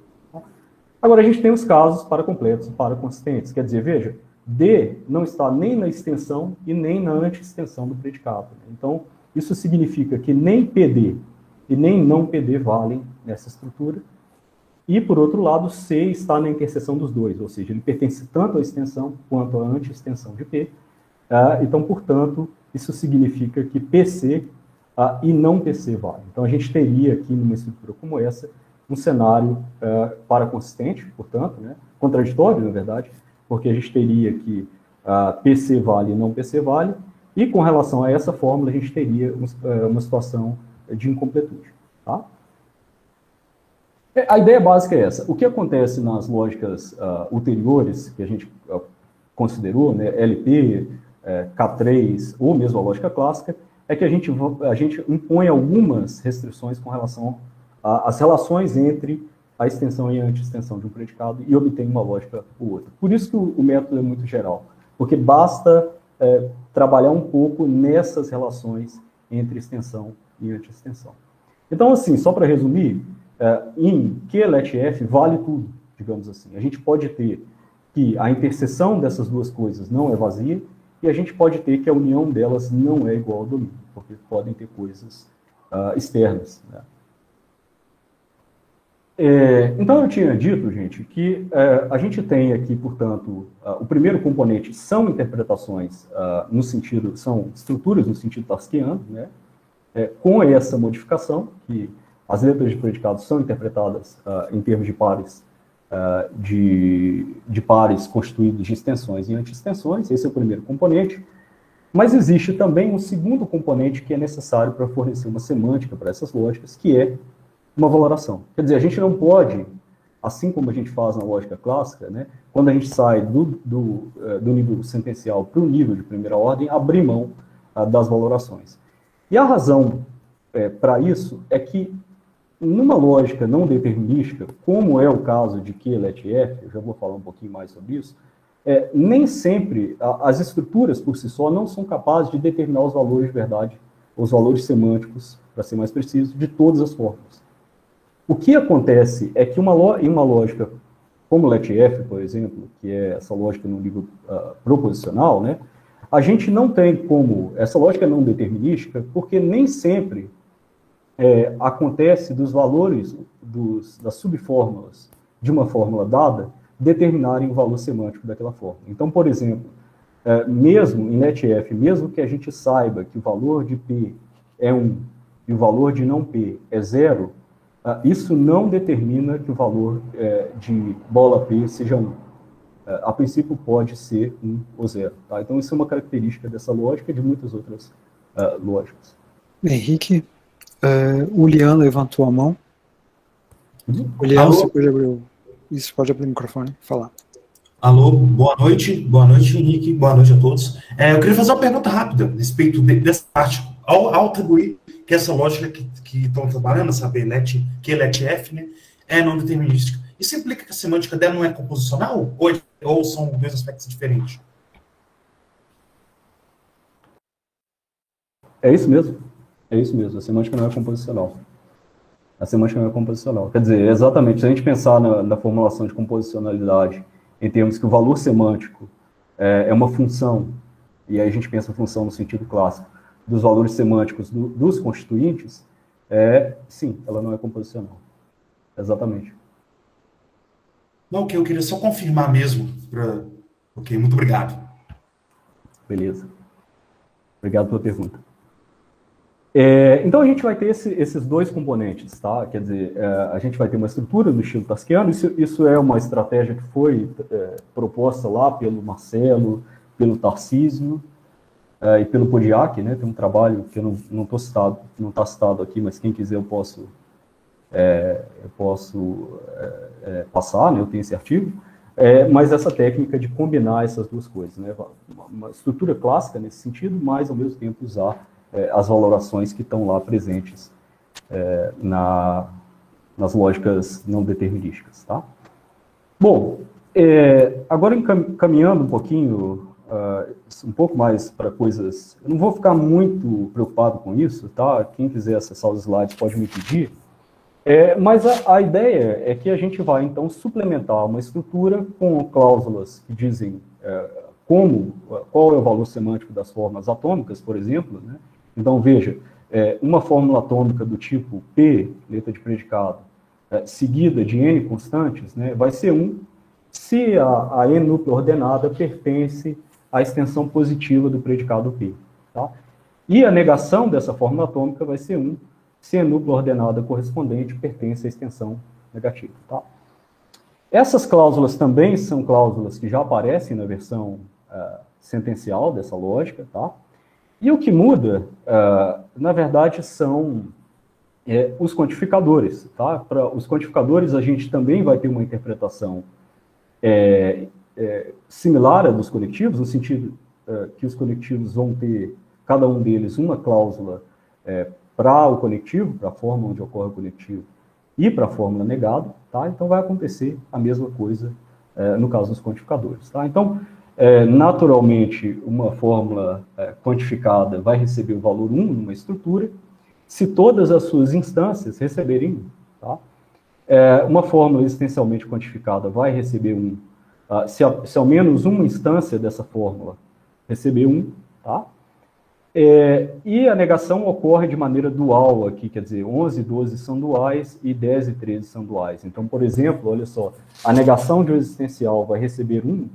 Agora, a gente tem os casos para completos e para consistentes. Quer dizer, veja, D não está nem na extensão e nem na anti-extensão do predicado. Então, isso significa que nem PD e nem não PD valem nessa estrutura. E, por outro lado, C está na interseção dos dois, ou seja, ele pertence tanto à extensão quanto à anti-extensão de P. Então, portanto, isso significa que PC e não PC vale. Então, a gente teria aqui, numa estrutura como essa, um cenário para consistente, portanto, né, contraditório, na verdade, porque a gente teria que PC vale e não PC vale, e com relação a essa fórmula, a gente teria uma situação de incompletude. Tá? A ideia básica é essa. O que acontece nas lógicas ulteriores, que a gente considerou, né, LP, K3, ou mesmo a lógica clássica, é que a gente impõe algumas restrições com relação às relações entre a extensão e a anti-extensão de um predicado e obtém uma lógica ou outra. Por isso que o método é muito geral, porque basta trabalhar um pouco nessas relações entre extensão e anti-extensão. Então, assim, só para resumir, em QLET-F vale tudo, digamos assim. A gente pode ter que a interseção dessas duas coisas não é vazia, e a gente pode ter que a união delas não é igual ao domínio, porque podem ter coisas externas. Né? Então, eu tinha dito, gente, que a gente tem aqui, portanto, o primeiro componente são interpretações no sentido, são estruturas no sentido tarskiano, né? Com essa modificação, que as letras de predicados são interpretadas em termos de pares, de pares constituídos de extensões e anti-extensões, esse é o primeiro componente, mas existe também um segundo componente que é necessário para fornecer uma semântica para essas lógicas, que é uma valoração. Quer dizer, a gente não pode, assim como a gente faz na lógica clássica, né, quando a gente sai do nível sentencial para o nível de primeira ordem, abrir mão das valorações. E a razão para isso é que, numa lógica não determinística, como é o caso de QLET-F, eu já vou falar um pouquinho mais sobre isso, nem sempre as estruturas por si só não são capazes de determinar os valores de verdade, os valores semânticos, para ser mais preciso, de todas as fórmulas. O que acontece é que em uma lógica como o LET-F, por exemplo, que é essa lógica no nível proposicional, né, a gente não tem como, essa lógica não determinística, porque nem sempre acontece dos valores das subfórmulas de uma fórmula dada determinarem o valor semântico daquela fórmula. Então, por exemplo, mesmo em LET-F, mesmo que a gente saiba que o valor de P é 1 e o valor de não P é 0, isso não determina que o valor de bola P seja 1. A princípio pode ser 1 ou 0. Tá? Então, isso é uma característica dessa lógica e de muitas outras lógicas. Henrique, o Lian levantou a mão. O Lian, Alô? você pode abrir isso, pode abrir o microfone e falar. Alô, boa noite, Henrique, boa noite a todos. Eu queria fazer uma pergunta rápida a respeito dessa parte. Ao atribuir que essa lógica que estão trabalhando, saber que LET-F, né, é não determinística, isso implica que a semântica dela não é composicional? Ou são dois aspectos diferentes? É isso mesmo. É isso mesmo. A semântica não é composicional. A semântica não é composicional. Quer dizer, exatamente, se a gente pensar na formulação de composicionalidade em termos que o valor semântico é uma função, e aí a gente pensa a função no sentido clássico, dos valores semânticos dos constituintes, sim, ela não é composicional. Exatamente. Não, que eu queria só confirmar mesmo. Ok, muito obrigado. Beleza. Obrigado pela pergunta. Então, a gente vai ter esses dois componentes, tá? Quer dizer, a gente vai ter uma estrutura do estilo tarskiano, isso é uma estratégia que foi proposta lá pelo Marcelo, pelo Tarcísio e pelo Podiak, né? Tem um trabalho que eu não está citado aqui, mas quem quiser eu posso passar, né? Eu tenho esse artigo. Mas essa técnica de combinar essas duas coisas, né? Uma estrutura clássica nesse sentido, mas ao mesmo tempo usar as valorações que estão lá presentes nas lógicas não determinísticas, tá? Bom, agora caminhando um pouquinho um pouco mais para coisas... Eu não vou ficar muito preocupado com isso, tá? Quem quiser acessar os slides pode me pedir. Mas a ideia é que a gente vai, então, suplementar uma estrutura com cláusulas que dizem qual é o valor semântico das fórmulas atômicas, por exemplo, né? Então, veja, uma fórmula atômica do tipo P, letra de predicado, seguida de N constantes, né, vai ser 1 se a N núcleo ordenada pertence à extensão positiva do predicado P. Tá? E a negação dessa fórmula atômica vai ser 1 se a núcleo ordenada correspondente pertence à extensão negativa. Tá? Essas cláusulas também são cláusulas que já aparecem na versão sentencial dessa lógica. Tá? E o que muda, na verdade, são os quantificadores. Tá? Para os quantificadores, a gente também vai ter uma interpretação similar à dos conectivos, no sentido que os conectivos vão ter, cada um deles, uma cláusula para o conectivo, para a fórmula onde ocorre o conectivo, e para a fórmula negada. Tá? Então, vai acontecer a mesma coisa no caso dos quantificadores. Tá? Então, naturalmente, uma fórmula quantificada vai receber o valor 1 numa estrutura, se todas as suas instâncias receberem 1. Tá? Uma fórmula existencialmente quantificada vai receber 1, se ao menos uma instância dessa fórmula receber 1. Tá? E a negação ocorre de maneira dual aqui, quer dizer, 11 e 12 são duais e 10 e 13 são duais. Então, por exemplo, olha só, a negação de um existencial vai receber 1,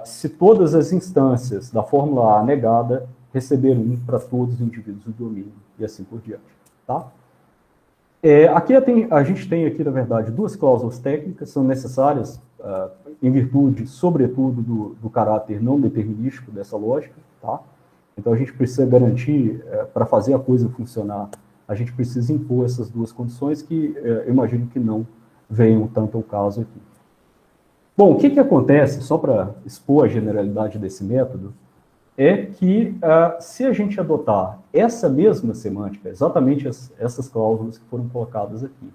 se todas as instâncias da fórmula A negada receber 1 para todos os indivíduos do domínio, e assim por diante. Tá? Aqui a gente tem aqui, na verdade, duas cláusulas técnicas, são necessárias em virtude, sobretudo, do caráter não determinístico dessa lógica. Tá? Então, a gente precisa garantir, para fazer a coisa funcionar, a gente precisa impor essas duas condições que eu imagino que não venham tanto ao caso aqui. Bom, o que acontece, só para expor a generalidade desse método, é que se a gente adotar essa mesma semântica, exatamente essas cláusulas que foram colocadas aqui,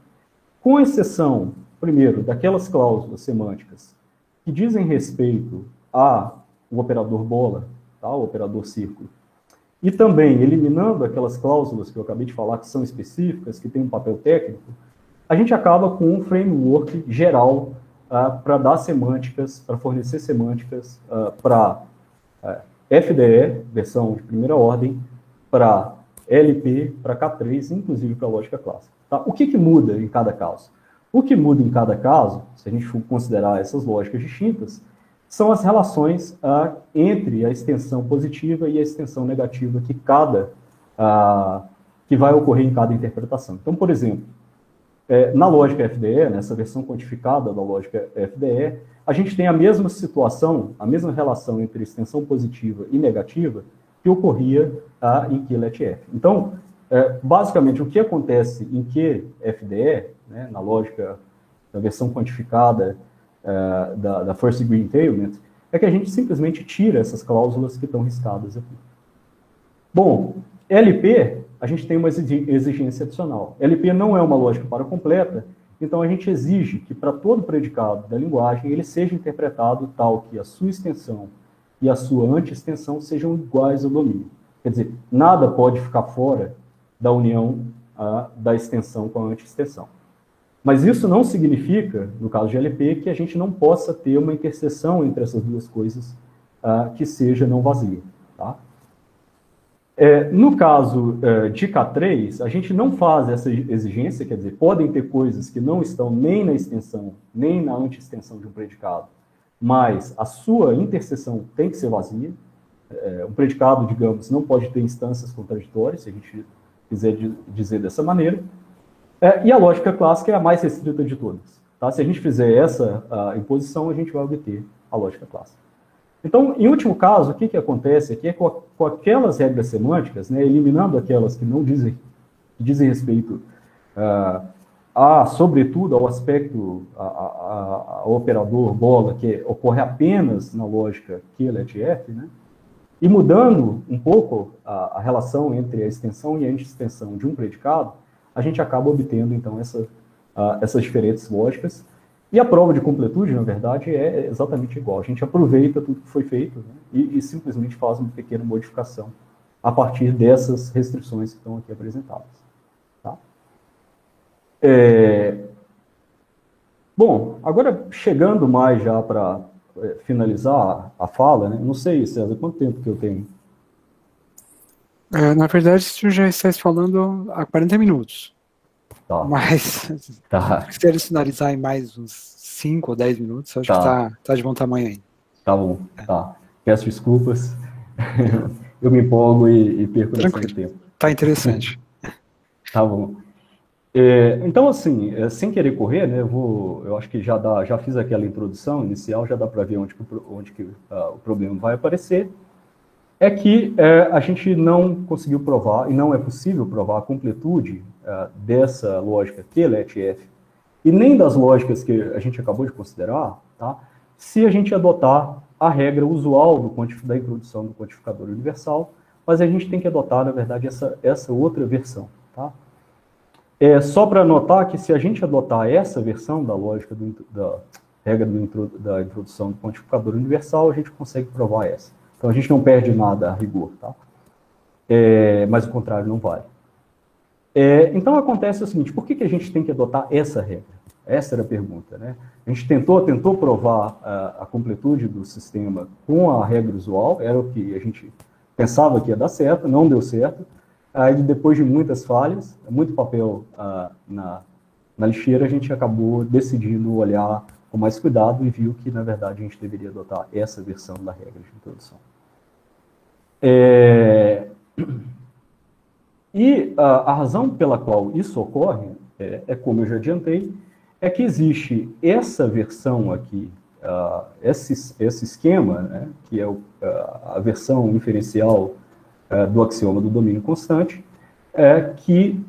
com exceção, primeiro, daquelas cláusulas semânticas que dizem respeito ao operador bola, tá, o operador círculo, e também eliminando aquelas cláusulas que eu acabei de falar que são específicas, que têm um papel técnico, a gente acaba com um framework geral para dar semânticas, para fornecer semânticas para FDE, versão de primeira ordem, para LP, para K3, inclusive para lógica clássica. Tá? O que muda em cada caso? O que muda em cada caso, se a gente for considerar essas lógicas distintas, são as relações entre a extensão positiva e a extensão negativa que vai ocorrer em cada interpretação. Então, por exemplo, na lógica FDE, nessa versão quantificada da lógica FDE, a gente tem a mesma situação, a mesma relação entre extensão positiva e negativa que ocorria em QLET-F. Então, basicamente, o que acontece em QFDE, né, na lógica da versão quantificada da First Degree Entailment, é que a gente simplesmente tira essas cláusulas que estão riscadas aqui. Bom, LP, a gente tem uma exigência adicional. LP não é uma lógica para completa, então a gente exige que para todo predicado da linguagem ele seja interpretado tal que a sua extensão e a sua anti-extensão sejam iguais ao domínio. Quer dizer, nada pode ficar fora da união da extensão com a anti-extensão. Mas isso não significa, no caso de LP, que a gente não possa ter uma interseção entre essas duas coisas que seja não vazia. Tá? No caso de K3, a gente não faz essa exigência, quer dizer, podem ter coisas que não estão nem na extensão, nem na anti-extensão de um predicado, mas a sua interseção tem que ser vazia. Um predicado, digamos, não pode ter instâncias contraditórias, se a gente quiser dizer dessa maneira. E a lógica clássica é a mais restrita de todas. Tá? Se a gente fizer essa imposição, a gente vai obter a lógica clássica. Então, em último caso, o que acontece aqui é com aquelas regras semânticas, né, eliminando aquelas que não dizem respeito sobretudo, ao aspecto, ao operador bola, que ocorre apenas na lógica QLET-F, né, e mudando um pouco a relação entre a extensão e a anti-extensão de um predicado, a gente acaba obtendo, então, essas diferentes lógicas. E a prova de completude, na verdade, é exatamente igual. A gente aproveita tudo que foi feito, né, e simplesmente faz uma pequena modificação a partir dessas restrições que estão aqui apresentadas. Tá? Bom, agora chegando mais já para finalizar a fala, né? Não sei, César, quanto tempo que eu tenho? Na verdade, isso já está falando há 40 minutos. Tá. Mas, Tá. se querer finalizar em mais uns 5 ou 10 minutos, acho que tá de bom tamanho ainda. Tá bom, tá. Peço desculpas. Eu me empolgo e perco bastante tempo. Tá interessante. Tá bom. Então, assim, sem querer correr, né, eu acho que já fiz aquela introdução inicial, já dá para ver onde que o problema vai aparecer. É que a gente não conseguiu provar, e não é possível provar a completude dessa lógica QLET-F, e nem das lógicas que a gente acabou de considerar, tá, se a gente adotar a regra usual da introdução do quantificador universal, mas a gente tem que adotar, na verdade, essa outra versão. Tá? Só para notar que se a gente adotar essa versão da lógica da regra da introdução do quantificador universal, a gente consegue provar essa. Então, a gente não perde nada a rigor, tá? Mas o contrário não vale. Então, acontece o seguinte, por que a gente tem que adotar essa regra? Essa era a pergunta, né? A gente tentou provar a completude do sistema com a regra usual, era o que a gente pensava que ia dar certo, não deu certo. Aí, depois de muitas falhas, muito papel na lixeira, a gente acabou decidindo olhar com mais cuidado e viu que, na verdade, a gente deveria adotar essa versão da regra de introdução. E a razão pela qual isso ocorre, como eu já adiantei, é que existe essa versão aqui, esse esquema, né, que é a versão inferencial do axioma do domínio constante, que,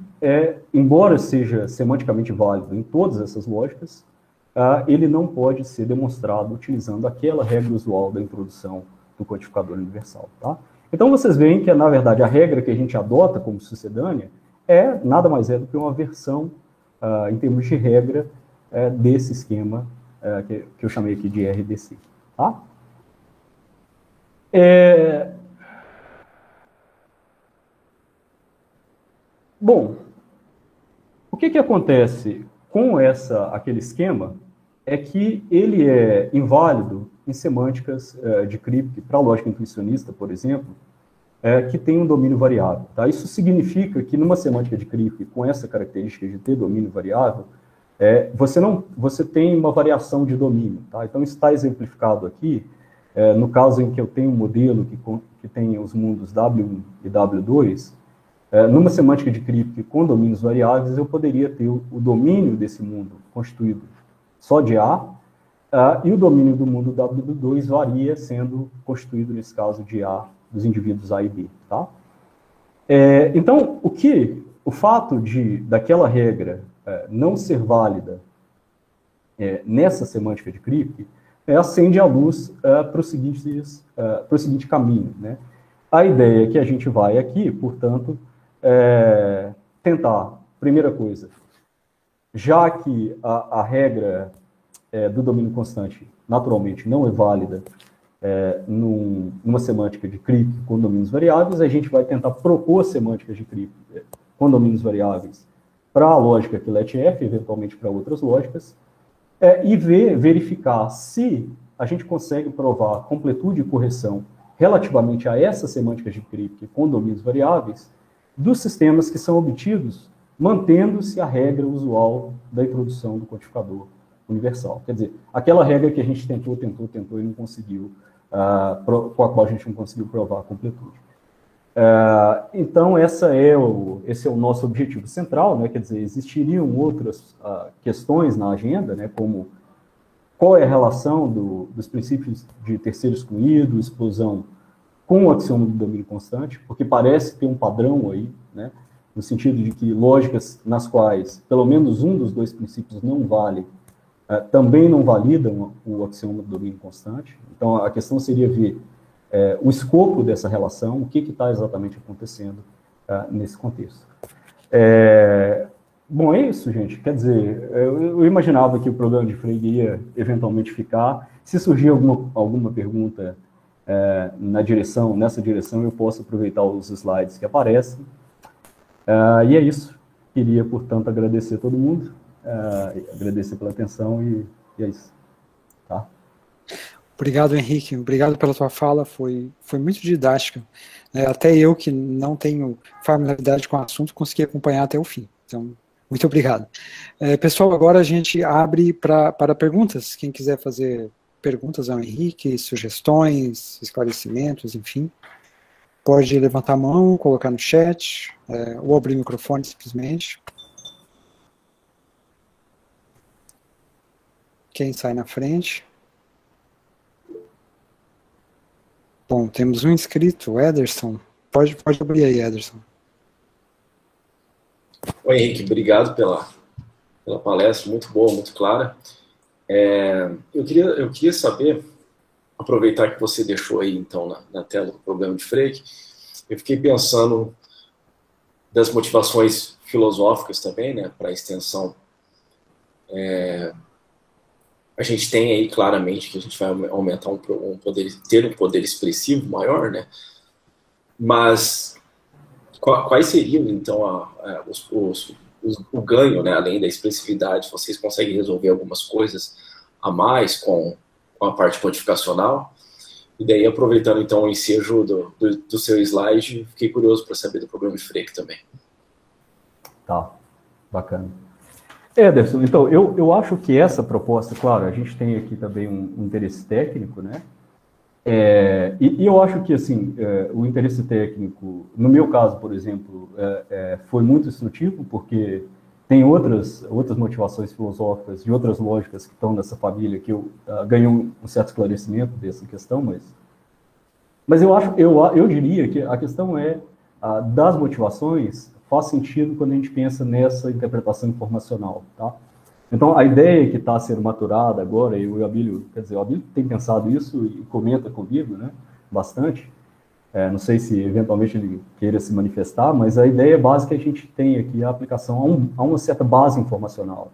embora seja semanticamente válido em todas essas lógicas, ele não pode ser demonstrado utilizando aquela regra usual da introdução do quantificador universal. Tá? Então, vocês veem que, na verdade, a regra que a gente adota como sucedânea nada mais é do que uma versão, em termos de regra, desse esquema que eu chamei aqui de RDC. Tá? Bom, o que acontece com aquele esquema é que ele é inválido em semânticas de Kripke, para a lógica intuicionista, por exemplo, que tem um domínio variável. Tá? Isso significa que numa semântica de Kripke, com essa característica de ter domínio variável, você tem uma variação de domínio. Tá? Então, isso está exemplificado aqui, no caso em que eu tenho um modelo que tem os mundos W1 e W2, numa semântica de Kripke com domínios variáveis, eu poderia ter o domínio desse mundo constituído só de A, e o domínio do mundo W2 varia, sendo constituído, nesse caso, de A, dos indivíduos A e B. Tá? Então, o fato daquela regra não ser válida nessa semântica de Kripke acende a luz para o seguinte caminho. Né? A ideia que a gente vai aqui, portanto, tentar, primeira coisa, já que a regra do domínio constante naturalmente não é válida numa semântica de Kripke com domínios variáveis, a gente vai tentar propor semânticas de Kripke com domínios variáveis para a lógica QLET-F, eventualmente para outras lógicas, e verificar se a gente consegue provar completude e correção relativamente a essas semânticas de Kripke com domínios variáveis dos sistemas que são obtidos mantendo-se a regra usual da introdução do quantificador universal. Quer dizer, aquela regra que a gente tentou e não conseguiu, com a qual a gente não conseguiu provar a completude. Então, esse é o nosso objetivo central, né? Quer dizer, existiriam outras questões na agenda, né? Como qual é a relação dos princípios de terceiro excluído, explosão, com o axioma do domínio constante, porque parece ter um padrão aí, né? No sentido de que lógicas nas quais pelo menos um dos dois princípios não vale, também não validam o axioma do domínio constante. Então, a questão seria ver o escopo dessa relação, o que está exatamente acontecendo nesse contexto. Bom, é isso, gente. Quer dizer, eu imaginava que o problema de Frege ia eventualmente ficar. Se surgir alguma pergunta nessa direção, eu posso aproveitar os slides que aparecem. E é isso. Queria, portanto, agradecer a todo mundo, agradecer pela atenção e é isso. Tá? Obrigado, Henrique. Obrigado pela tua fala. Foi muito didática. Até eu, que não tenho familiaridade com o assunto, consegui acompanhar até o fim. Então, muito obrigado. Pessoal, agora a gente abre para perguntas. Quem quiser fazer perguntas ao Henrique, sugestões, esclarecimentos, enfim, pode levantar a mão, colocar no chat, ou abrir o microfone simplesmente. Quem sai na frente? Bom, temos um inscrito, o Ederson. Pode abrir aí, Ederson. Oi, Henrique, obrigado pela palestra, muito boa, muito clara. Eu queria saber, aproveitar que você deixou aí, então, na tela o problema de Frege, eu fiquei pensando das motivações filosóficas também, né, para a extensão. A gente tem aí claramente que a gente vai aumentar ter um poder expressivo maior, né? Mas quais seriam, então, o ganho, né, além da expressividade? Vocês conseguem resolver algumas coisas a mais com a parte codificacional? E daí, aproveitando, então, o ensejo do seu slide, fiquei curioso para saber do problema de Frege também. Tá, bacana. Ederson, então, eu acho que essa proposta, claro, a gente tem aqui também um interesse técnico, né? E eu acho que, assim, o interesse técnico, no meu caso, por exemplo, foi muito instrutivo, porque tem outras motivações filosóficas e outras lógicas que estão nessa família que eu ganhei um certo esclarecimento dessa questão, mas eu diria que a questão das motivações faz sentido quando a gente pensa nessa interpretação informacional, tá? Então, a ideia que está sendo maturada agora, e o Abílio tem pensado isso e comenta comigo, né, bastante, não sei se eventualmente ele queira se manifestar, mas a ideia básica é que a gente tem aqui a aplicação a uma certa base informacional,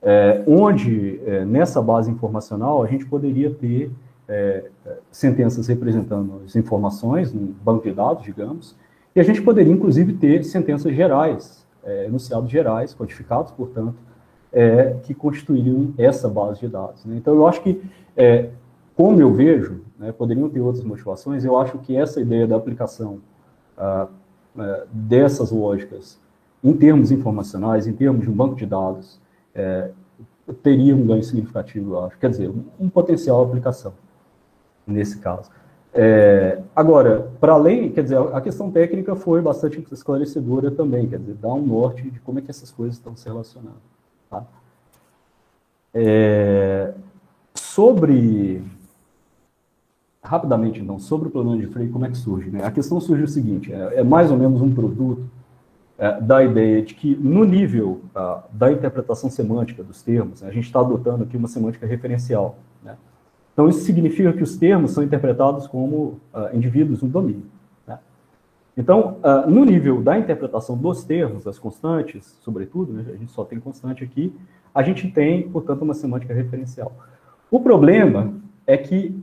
né, onde, nessa base informacional, a gente poderia ter sentenças representando as informações, um banco de dados, digamos, e a gente poderia, inclusive, ter sentenças gerais, enunciados gerais, codificados, portanto, que constituiriam essa base de dados, né? Então, eu acho que, como eu vejo, né, poderiam ter outras motivações, eu acho que essa ideia da aplicação dessas lógicas em termos informacionais, em termos de um banco de dados, teria um ganho significativo, eu acho. Quer dizer, um potencial aplicação, nesse caso. Agora, para além, quer dizer, a questão técnica foi bastante esclarecedora também, quer dizer, dá um norte de como é que essas coisas estão se relacionando. Tá? Rapidamente, então, sobre o problema de Frege, como é que surge? Né? A questão surge o seguinte, é mais ou menos um produto da ideia de que, no nível da interpretação semântica dos termos, a gente está adotando aqui uma semântica referencial, né? Então, isso significa que os termos são interpretados como indivíduos no domínio, né? Então, no nível da interpretação dos termos, das constantes, sobretudo, né, a gente só tem constante aqui, a gente tem, portanto, uma semântica referencial. O problema é que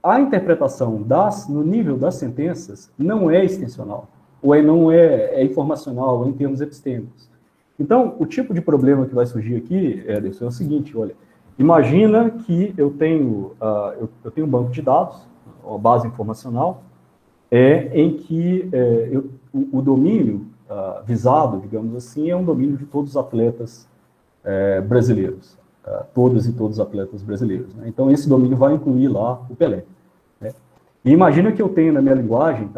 a interpretação no nível das sentenças não é extensional, ou não é informacional em termos epistêmicos. Então, o tipo de problema que vai surgir aqui, Ederson, é o seguinte, olha, imagina que eu tenho um banco de dados, uma base informacional, em que o domínio visado, digamos assim, é um domínio de todos os atletas brasileiros, todas e todos os atletas brasileiros, né? Então, esse domínio vai incluir lá o Pelé, né? E imagina que eu tenho na minha linguagem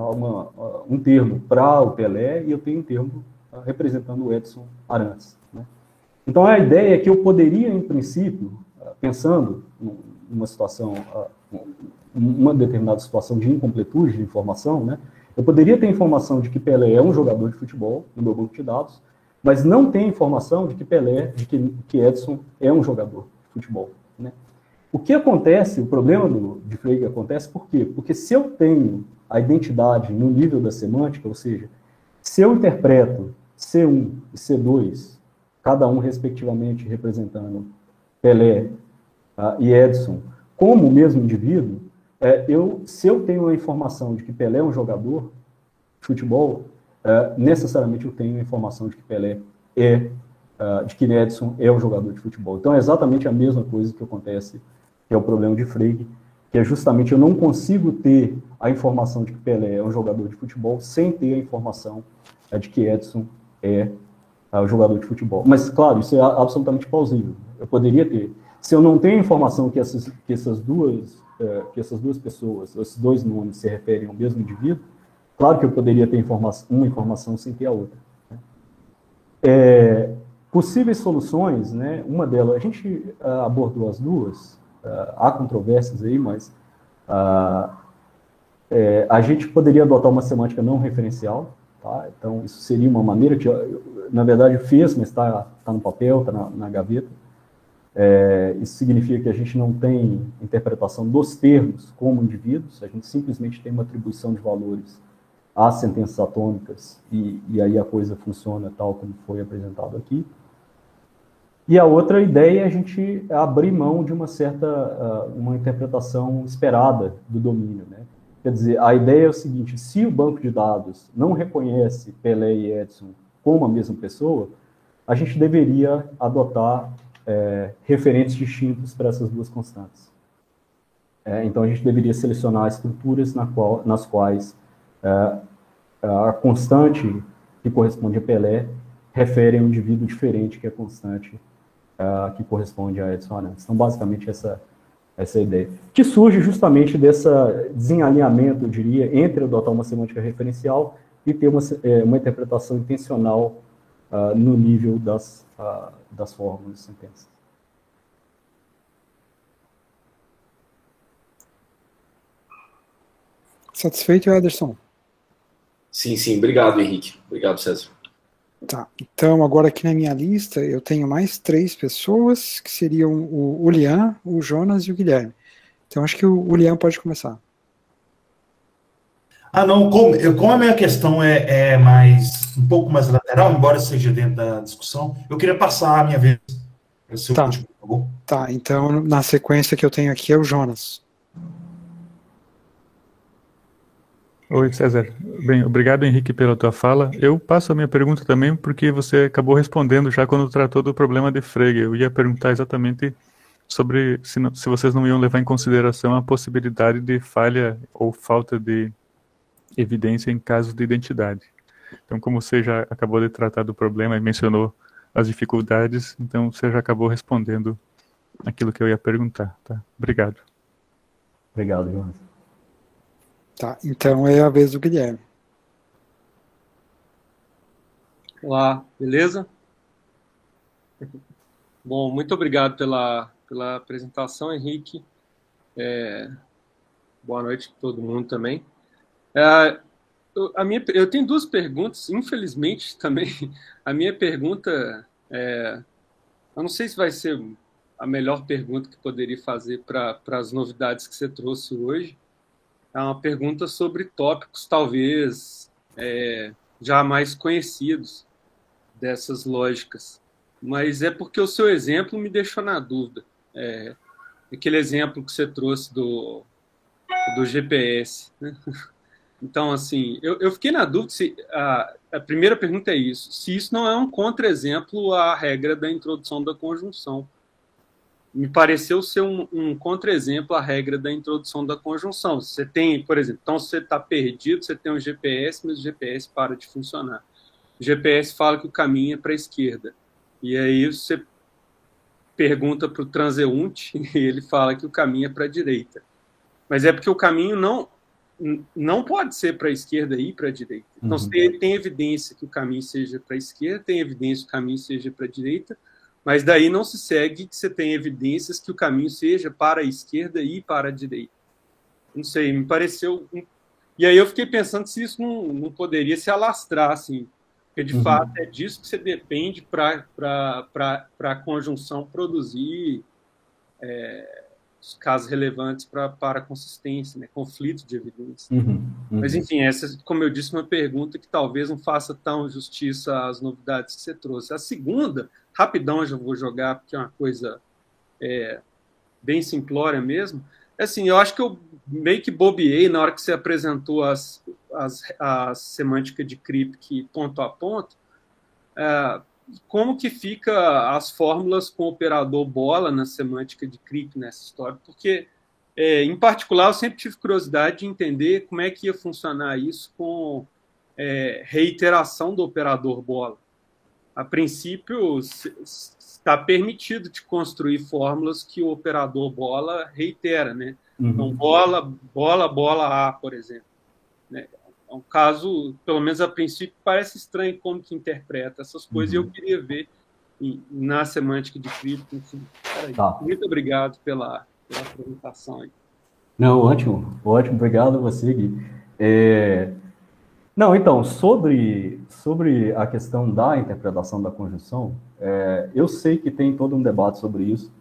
um termo para o Pelé e eu tenho um termo representando o Edson Arantes, né? Então, a ideia é que eu poderia, em princípio, pensando numa situação, uma determinada situação de incompletude de informação, né, eu poderia ter informação de que Pelé é um jogador de futebol no meu banco de dados, mas não tem informação de que que Edson é um jogador de futebol, né? O que acontece, o problema de Frege acontece por quê? Porque se eu tenho a identidade no nível da semântica, ou seja, se eu interpreto C1 e C2 cada um respectivamente representando Pelé e Edson, como o mesmo indivíduo, se eu tenho a informação de que Pelé é um jogador de futebol, necessariamente eu tenho a informação de que Pelé de que Edson é um jogador de futebol. Então é exatamente a mesma coisa que acontece, que é o problema de Frege, que é justamente eu não consigo ter a informação de que Pelé é um jogador de futebol sem ter a informação de que Edson é o jogador de futebol. Mas, claro, isso é absolutamente plausível. Eu poderia ter. Se eu não tenho a informação que essas duas pessoas, esses dois nomes se referem ao mesmo indivíduo, claro que eu poderia ter uma informação sem ter a outra. Possíveis soluções, né? Uma delas, a gente abordou as duas, há controvérsias aí, mas a gente poderia adotar uma semântica não referencial, tá? Então isso seria uma maneira que, na verdade, fez, mas está no papel, está na gaveta. Isso significa que a gente não tem interpretação dos termos como indivíduos, a gente simplesmente tem uma atribuição de valores às sentenças atômicas, e aí a coisa funciona tal como foi apresentado aqui. E a outra ideia é a gente abrir mão de uma interpretação esperada do domínio, né? Quer dizer, a ideia é o seguinte: se o banco de dados não reconhece Pelé e Edson como a mesma pessoa, a gente deveria adotar referentes distintos para essas duas constantes. Então a gente deveria selecionar estruturas nas quais a constante que corresponde a Pelé refere a um indivíduo diferente que é a constante que corresponde a Edson Arantes. Então, basicamente, essa é a ideia. Que surge justamente desse desalinhamento, eu diria, entre adotar uma semântica referencial e ter uma interpretação intencional no nível das fórmulas de sentença. Satisfeito, Ederson? Sim, sim. Obrigado, Henrique. Obrigado, César. Tá, então agora aqui na minha lista eu tenho mais 3 pessoas, que seriam o Lian, o Jonas e o Guilherme. Então acho que o Lian pode começar. Não, como a minha questão é um pouco mais lateral, embora seja dentro da discussão, eu queria passar a minha vez para ser o último, por favor. Tá, então na sequência que eu tenho aqui é o Jonas. Oi, César. Bem, obrigado, Henrique, pela tua fala. Eu passo a minha pergunta também porque você acabou respondendo já quando tratou do problema de Frege. Eu ia perguntar exatamente sobre se vocês não iam levar em consideração a possibilidade de falha ou falta de evidência em casos de identidade. Então, como você já acabou de tratar do problema e mencionou as dificuldades, então você já acabou respondendo aquilo que eu ia perguntar, tá? Obrigado. Obrigado, Jonas. Tá, então é a vez do Guilherme. Olá, beleza? Bom, muito obrigado pela apresentação, Henrique. Boa noite para todo mundo também. Eu tenho 2 perguntas, infelizmente também. A minha pergunta eu não sei se vai ser a melhor pergunta que poderia fazer para as novidades que você trouxe hoje. É uma pergunta sobre tópicos talvez já mais conhecidos dessas lógicas. Mas é porque o seu exemplo me deixou na dúvida. Aquele exemplo que você trouxe do GPS, né? Então, assim, eu fiquei na dúvida se a primeira pergunta é isso, se isso não é um contra-exemplo à regra da introdução da conjunção. Me pareceu ser um contra-exemplo à regra da introdução da conjunção. Você tem, por exemplo, então você está perdido, você tem um GPS, mas o GPS para de funcionar. O GPS fala que o caminho é para a esquerda. E aí você pergunta para o transeunte e ele fala que o caminho é para a direita. Mas é porque o caminho não pode ser para a esquerda e para a direita. Então, tem evidência que o caminho seja para a esquerda, tem evidência que o caminho seja para a direita, mas daí não se segue que você tem evidências que o caminho seja para a esquerda e para a direita. Não sei, me pareceu... E aí eu fiquei pensando se isso não poderia se alastrar, assim, porque de fato é disso que você depende para a conjunção produzir os casos relevantes para a consistência, né? Conflito de evidência. Mas, enfim, essa, como eu disse, uma pergunta que talvez não faça tão justiça às novidades que você trouxe. A segunda, rapidão já vou jogar, porque é uma coisa bem simplória mesmo. Assim, eu acho que eu meio que bobeei na hora que você apresentou a semântica de Kripke ponto a ponto. Como que fica as fórmulas com o operador bola na semântica de Kripke nessa história? Porque, em particular, eu sempre tive curiosidade de entender como é que ia funcionar isso com reiteração do operador bola. A princípio, está permitido de construir fórmulas que o operador bola reitera, né? Então, bola A, por exemplo. Né? É um caso, pelo menos a princípio, parece estranho como que interpreta essas coisas, e eu queria ver na semântica de Kripke. Tá. Muito obrigado pela apresentação aí. Não, ótimo, obrigado a você, Gui. Não, então, sobre a questão da interpretação da conjunção, eu sei que tem todo um debate sobre isso.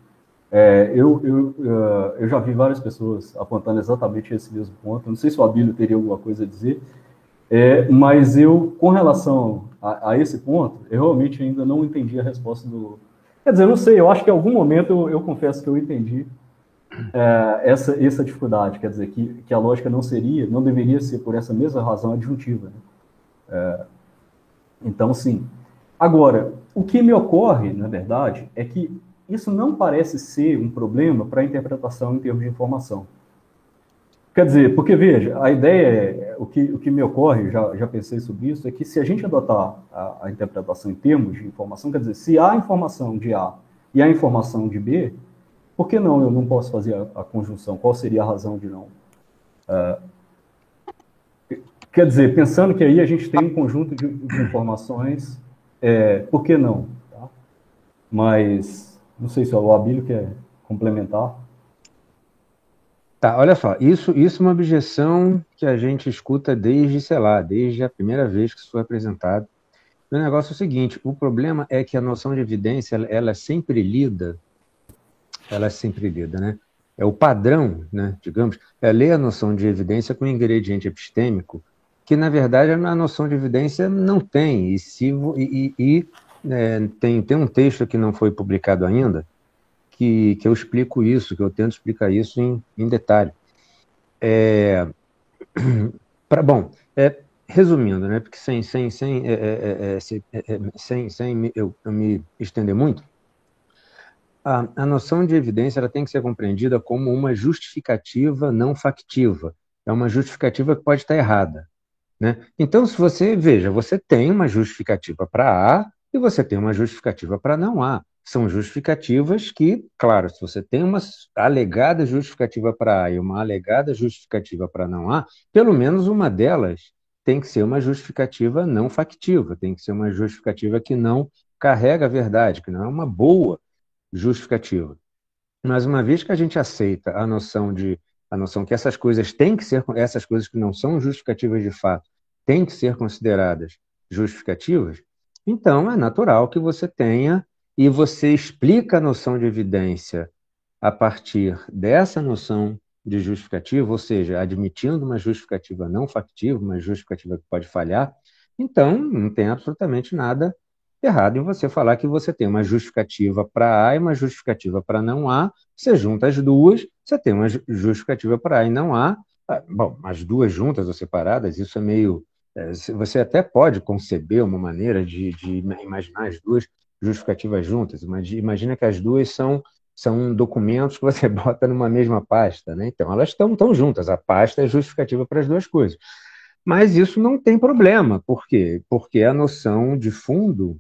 Eu já vi várias pessoas apontando exatamente esse mesmo ponto. Não sei se o Abílio teria alguma coisa a dizer, mas eu, com relação a esse ponto, eu realmente ainda não entendi a resposta do... Quer dizer, eu não sei, eu acho que em algum momento eu confesso que eu entendi essa dificuldade, quer dizer, que a lógica não deveria ser por essa mesma razão adjuntiva. Né? Então, sim. Agora, o que me ocorre, na verdade, é que isso não parece ser um problema para a interpretação em termos de informação. Quer dizer, porque, veja, a ideia, o que me ocorre, já pensei sobre isso, é que se a gente adotar a interpretação em termos de informação, quer dizer, se há informação de A e há informação de B, por que não eu não posso fazer a conjunção? Qual seria a razão de não? Quer dizer, pensando que aí a gente tem um conjunto de informações, por que não? Tá? Mas, não sei se o Abílio quer complementar. Tá, olha só, isso é uma objeção que a gente escuta desde a primeira vez que isso foi apresentado. O negócio é o seguinte, o problema é que a noção de evidência, ela é sempre lida, né? É o padrão, né, digamos, ler a noção de evidência com ingrediente epistêmico, que, na verdade, a noção de evidência não tem. Tem um texto que não foi publicado ainda, que eu explico isso, que eu tento explicar isso em detalhe. Resumindo, né, porque sem eu me estender muito, a noção de evidência ela tem que ser compreendida como uma justificativa não factiva. É uma justificativa que pode estar errada. Né? Então, se você tem uma justificativa para A e você tem uma justificativa para não A. São justificativas que, claro, se você tem uma alegada justificativa para A e uma alegada justificativa para não A, pelo menos uma delas tem que ser uma justificativa não factiva, tem que ser uma justificativa que não carrega a verdade, que não é uma boa justificativa. Mas uma vez que a gente aceita a noção que essas coisas têm que ser, essas coisas que não são justificativas de fato, têm que ser consideradas justificativas, então é natural que você tenha, e você explica a noção de evidência a partir dessa noção de justificativa, ou seja, admitindo uma justificativa não factiva, uma justificativa que pode falhar, então não tem absolutamente nada errado em você falar que você tem uma justificativa para A e uma justificativa para não A, você junta as duas, você tem uma justificativa para A e não A. Bom, as duas juntas ou separadas, isso é meio... Você até pode conceber uma maneira de imaginar as duas justificativas juntas. Imagina que as duas são documentos que você bota numa mesma pasta, né? Então, elas estão juntas, a pasta é justificativa para as duas coisas. Mas isso não tem problema. Por quê? Porque a noção de fundo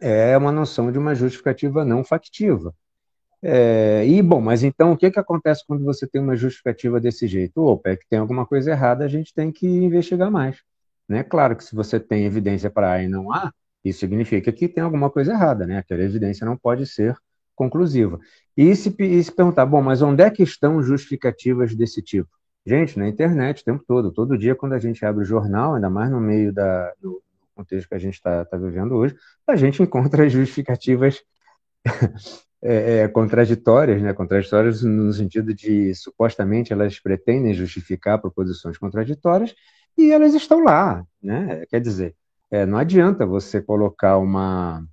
é uma noção de uma justificativa não factiva. Mas então o que acontece quando você tem uma justificativa desse jeito? Opa, é que tem alguma coisa errada, a gente tem que investigar mais. Né? Claro que se você tem evidência para A e não A, isso significa que tem alguma coisa errada, né? Aquela evidência não pode ser conclusiva. E se perguntar, bom, mas onde é que estão justificativas desse tipo? Gente, na internet, o tempo todo dia, quando a gente abre o jornal, ainda mais no meio do contexto que a gente está vivendo hoje, a gente encontra justificativas contraditórias, né? Contraditórias no sentido de, supostamente, elas pretendem justificar proposições contraditórias e elas estão lá, né? Quer dizer, não adianta você colocar uma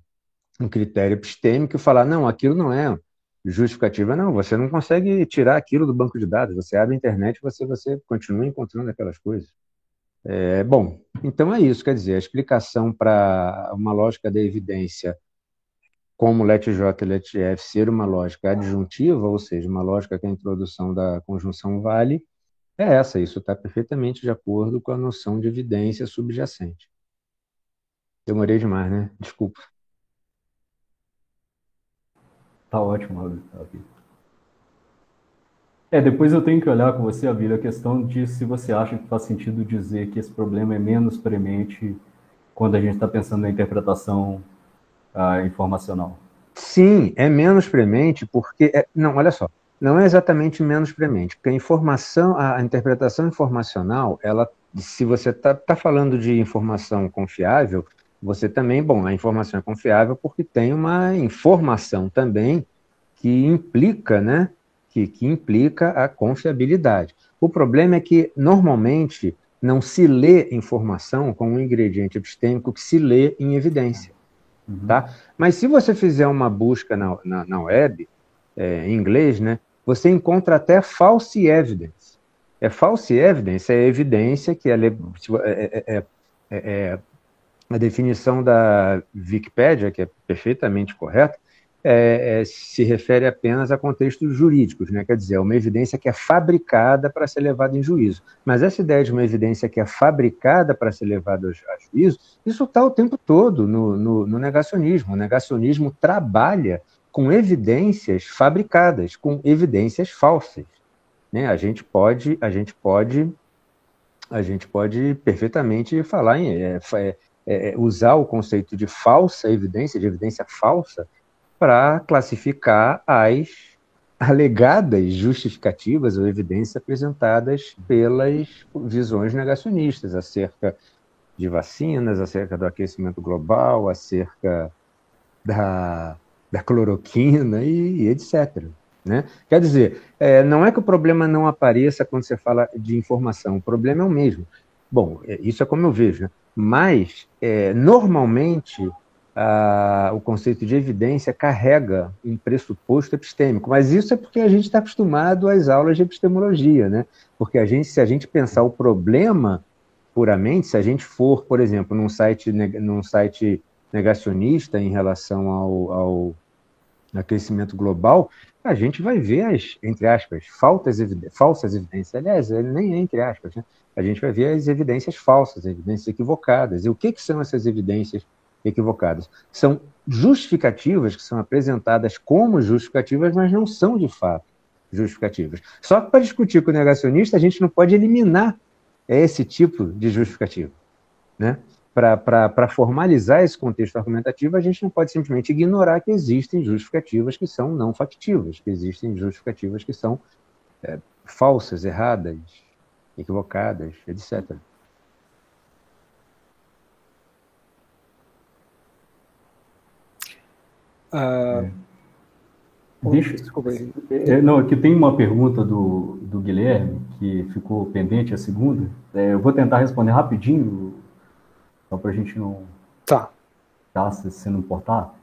um critério epistêmico e falar, não, aquilo não é justificativa. Não, você não consegue tirar aquilo do banco de dados. Você abre a internet e você continua encontrando aquelas coisas. Bom, então é isso. Quer dizer, a explicação para uma lógica da evidência como LET J e LET F ser uma lógica adjuntiva, ou seja, uma lógica que a introdução da conjunção vale, é essa. Isso está perfeitamente de acordo com a noção de evidência subjacente. Demorei demais, né? Desculpa. Tá ótimo, Abílio. Depois eu tenho que olhar com você, Abílio, a questão de se você acha que faz sentido dizer que esse problema é menos premente quando a gente está pensando na interpretação informacional. Sim, é menos premente porque... não, olha só, não é exatamente menos premente, porque a interpretação informacional, se você está falando de informação confiável, você também, a informação é confiável porque tem uma informação também que implica, né, que implica a confiabilidade. O problema é que, normalmente, não se lê informação com um ingrediente epistêmico que se lê em evidência. Tá? Mas se você fizer uma busca na web, em inglês, né, você encontra até false evidence. False evidence é evidência que a definição da Wikipédia, que é perfeitamente correta, se refere apenas a contextos jurídicos, né? Quer dizer, é uma evidência que é fabricada para ser levada em juízo. Mas essa ideia de uma evidência que é fabricada para ser levada a juízo, isso está o tempo todo no negacionismo. O negacionismo trabalha com evidências fabricadas, com evidências falsas, né? A gente pode perfeitamente falar usar o conceito de falsa evidência, de evidência falsa, para classificar as alegadas justificativas ou evidências apresentadas pelas visões negacionistas acerca de vacinas, acerca do aquecimento global, acerca da cloroquina e etc. Né? Quer dizer, não é que o problema não apareça quando você fala de informação, o problema é o mesmo. Bom, isso é como eu vejo, né? Mas, normalmente, o conceito de evidência carrega um pressuposto epistêmico, mas isso é porque a gente está acostumado às aulas de epistemologia, né? Porque se a gente pensar o problema puramente, se a gente for, por exemplo, num site negacionista em relação ao aquecimento global, a gente vai ver as, entre aspas, falsas evidências. Aliás, nem é entre aspas, né? A gente vai ver as evidências falsas, as evidências equivocadas. E o que são essas evidências equivocadas? São justificativas que são apresentadas como justificativas, mas não são de fato justificativas. Só que para discutir com o negacionista, a gente não pode eliminar esse tipo de justificativa, né? Para formalizar esse contexto argumentativo, a gente não pode simplesmente ignorar que existem justificativas que são não factivas, que existem justificativas que são falsas, erradas, equivocadas, etc. Desculpa aí. Não, aqui tem uma pergunta do Guilherme, que ficou pendente, a segunda. Eu vou tentar responder rapidinho, só para a gente não... Tá, se não importar.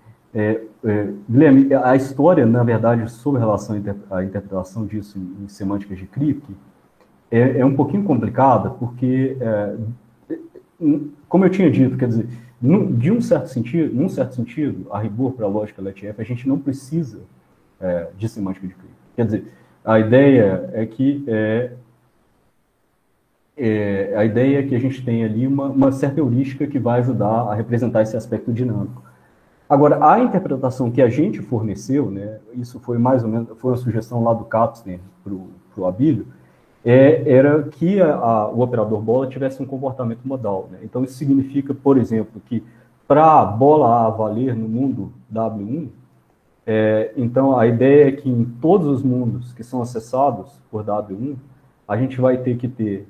Guilherme, a história, na verdade, sobre relação à interpretação disso em semânticas de Kripke é um pouquinho complicada, porque, como eu tinha dito, quer dizer, num certo sentido, a rigor para a lógica LET-F, a gente não precisa de semântica de Kripke. Quer dizer, a ideia é que a gente tem ali uma certa heurística que vai ajudar a representar esse aspecto dinâmico. Agora, a interpretação que a gente forneceu, né, isso foi mais ou menos, foi uma sugestão lá do Kapsner para o Abílio, era que o operador bola tivesse um comportamento modal, né? Então, isso significa, por exemplo, que para a bola A valer no mundo W1, então a ideia é que em todos os mundos que são acessados por W1, a gente vai ter que ter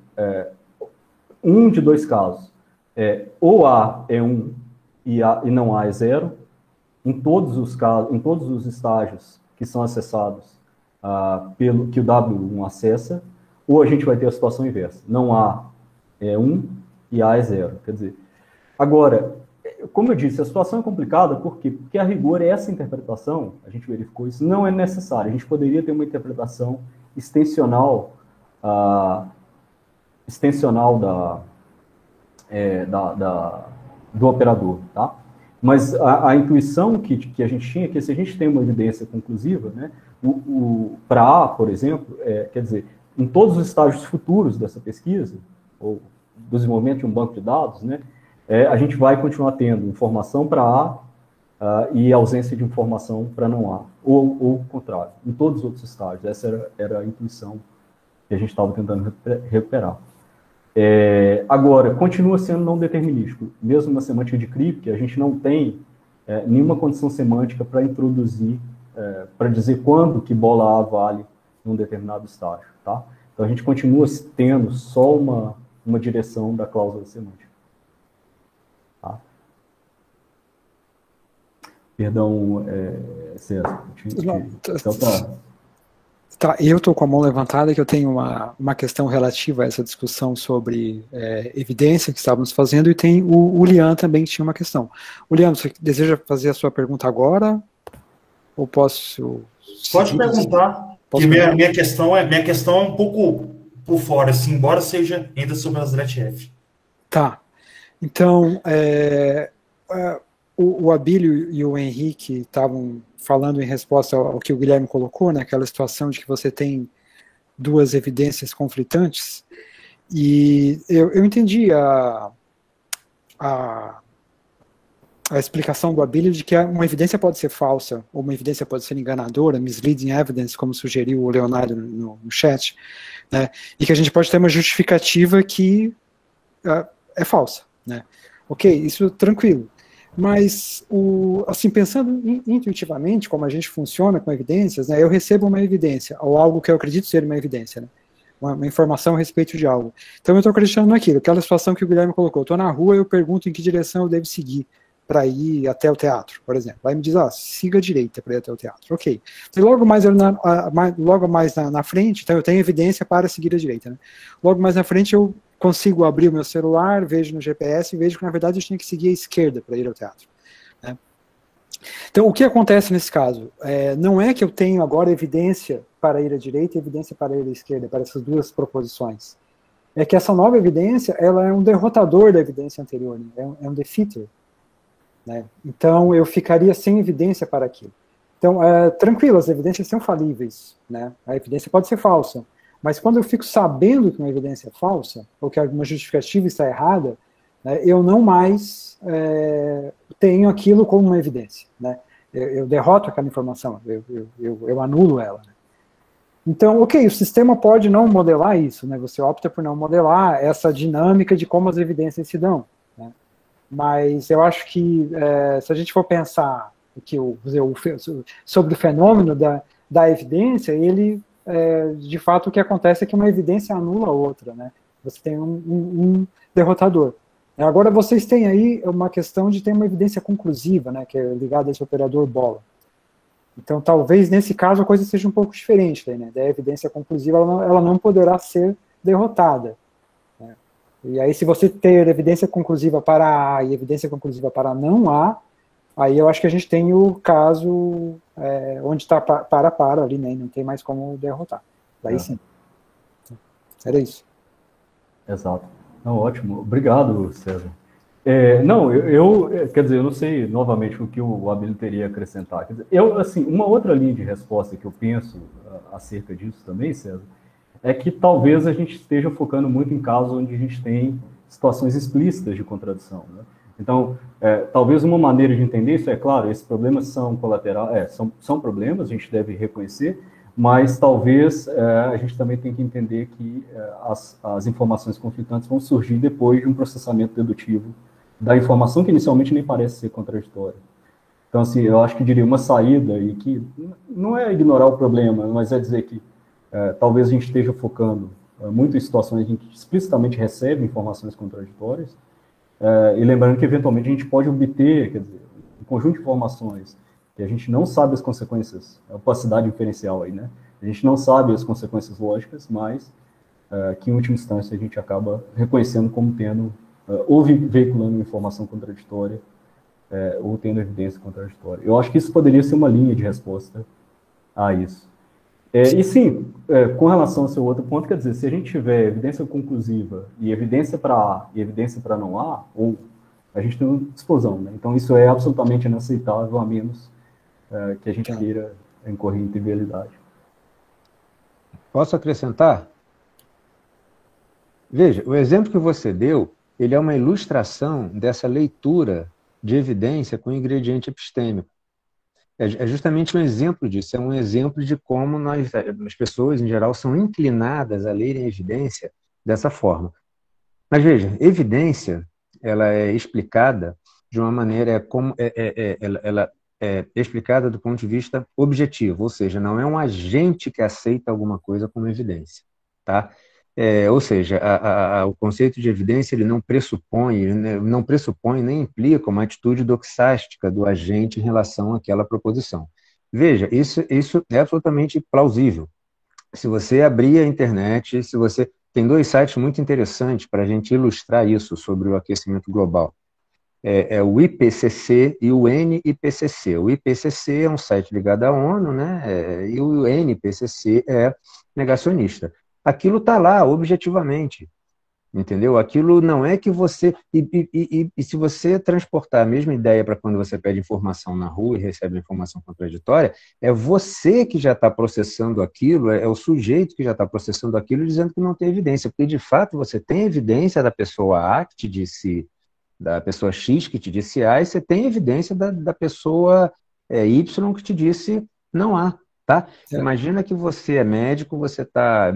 um de dois casos. Ou A é 1 e não A é 0, em todos os casos, em todos os estágios que são acessados pelo que o W1 acessa, ou a gente vai ter a situação inversa. Não A é 1 e A é 0. Quer dizer, agora, como eu disse, a situação é complicada, por quê? Porque a rigor essa interpretação, a gente verificou isso, não é necessária. A gente poderia ter uma interpretação extensional do operador, tá? Mas a intuição que a gente tinha é que se a gente tem uma evidência conclusiva, né, para A, por exemplo, quer dizer, em todos os estágios futuros dessa pesquisa, ou do desenvolvimento de um banco de dados, né, a gente vai continuar tendo informação para A e ausência de informação para não A, ou o contrário, em todos os outros estágios. Essa era a intuição que a gente estava tentando recuperar. Agora, continua sendo não determinístico. Mesmo na semântica de Kripke, a gente não tem nenhuma condição semântica para introduzir, para dizer quando que bola A vale num determinado estágio, tá? Então, a gente continua tendo só uma direção da cláusula semântica. Tá? Perdão, César. Tá, eu estou com a mão levantada que eu tenho uma questão relativa a essa discussão sobre evidência que estávamos fazendo, e tem o Lian também que tinha uma questão. O Lian, você deseja fazer a sua pergunta agora? Ou posso... Pode perguntar, porque minha questão é um pouco por fora, assim, embora seja ainda sobre as LET-F. Tá, então o Abílio e o Henrique estavam falando em resposta ao que o Guilherme colocou, né, aquela situação de que você tem duas evidências conflitantes, e eu entendi a explicação do Abílio de que uma evidência pode ser falsa, ou uma evidência pode ser enganadora, misleading evidence, como sugeriu o Leonardo no chat, né, e que a gente pode ter uma justificativa que é falsa, né. Ok, isso tranquilo. Mas, assim, pensando intuitivamente como a gente funciona com evidências, né, eu recebo uma evidência, ou algo que eu acredito ser uma evidência, né, uma informação a respeito de algo. Então eu estou acreditando naquilo, aquela situação que o Guilherme colocou. Eu estou na rua e eu pergunto em que direção eu devo seguir para ir até o teatro, por exemplo. Aí me diz, siga a direita para ir até o teatro. Ok. E logo mais na frente, então eu tenho evidência para seguir a direita, né? Logo mais na frente eu consigo abrir o meu celular, vejo no GPS e vejo que, na verdade, eu tinha que seguir a esquerda para ir ao teatro, né? Então, o que acontece nesse caso? Não é que eu tenho agora evidência para ir à direita e evidência para ir à esquerda, para essas duas proposições. É que essa nova evidência, ela é um derrotador da evidência anterior, né? É um defeater, né? Então, eu ficaria sem evidência para aquilo. Então, tranquilo, as evidências são falíveis, né? A evidência pode ser falsa. Mas quando eu fico sabendo que uma evidência é falsa, ou que alguma justificativa está errada, né, eu não mais tenho aquilo como uma evidência, né? Eu derroto aquela informação, eu anulo ela, né? Então, ok, o sistema pode não modelar isso, né? Você opta por não modelar essa dinâmica de como as evidências se dão, né? Mas eu acho que, se a gente for pensar sobre o fenômeno da evidência, ele... de fato, o que acontece é que uma evidência anula a outra, né? Você tem um derrotador. Agora, vocês têm aí uma questão de ter uma evidência conclusiva, né, que é ligada a esse operador bola. Então, talvez, nesse caso, a coisa seja um pouco diferente, né? Da evidência conclusiva, ela não poderá ser derrotada, né? E aí, se você ter evidência conclusiva para A e evidência conclusiva para não A, aí eu acho que a gente tem o caso onde está para ali, né? Não tem mais como derrotar. Daí sim. Era isso. Exato. Não, ótimo. Obrigado, César. Quer dizer, eu não sei novamente o que o Abílio teria a acrescentar. Quer dizer, assim, uma outra linha de resposta que eu penso acerca disso também, César, é que talvez a gente esteja focando muito em casos onde a gente tem situações explícitas de contradição, né? Então, talvez uma maneira de entender isso, claro, esses problemas são colaterais, são problemas, a gente deve reconhecer, mas talvez a gente também tem que entender que as informações conflitantes vão surgir depois de um processamento dedutivo da informação que inicialmente nem parece ser contraditória. Então, assim, eu acho que diria uma saída, e que não é ignorar o problema, mas é dizer que talvez a gente esteja focando muito em situações em que explicitamente recebe informações contraditórias, e lembrando que, eventualmente, a gente pode obter, quer dizer, um conjunto de informações que a gente não sabe as consequências, a opacidade inferencial aí, né? A gente não sabe as consequências lógicas, mas que, em última instância, a gente acaba reconhecendo como tendo, ou veiculando informação contraditória ou tendo evidência contraditória. Eu acho que isso poderia ser uma linha de resposta a isso. E sim, com relação ao seu outro ponto, quer dizer, se a gente tiver evidência conclusiva e evidência para A e evidência para não A, ou a gente tem uma explosão, né? Então isso é absolutamente inaceitável, a menos que a gente queira incorrer em trivialidade. Posso acrescentar? Veja, o exemplo que você deu, ele é uma ilustração dessa leitura de evidência com ingrediente epistêmico. É justamente um exemplo disso, é um exemplo de como as pessoas, em geral, são inclinadas a lerem a evidência dessa forma. Mas veja, evidência, ela é explicada de uma maneira, ela é explicada do ponto de vista objetivo, ou seja, não é um agente que aceita alguma coisa como evidência, tá? Ou seja, o conceito de evidência ele não pressupõe nem implica uma atitude doxástica do agente em relação àquela proposição. Veja, isso é absolutamente plausível. Se você abrir a internet, tem 2 sites muito interessantes para a gente ilustrar isso sobre o aquecimento global. O IPCC e o NIPCC. O IPCC é um site ligado à ONU, né? E o NIPCC é negacionista. Aquilo está lá, objetivamente, entendeu? Aquilo não é que você... E se você transportar a mesma ideia para quando você pede informação na rua e recebe informação contraditória, é você que já está processando aquilo, é o sujeito que já está processando aquilo dizendo que não tem evidência, porque de fato você tem evidência da pessoa A que te disse, da pessoa X que te disse A, e você tem evidência da pessoa Y que te disse não há. Tá? Imagina que você é médico, você está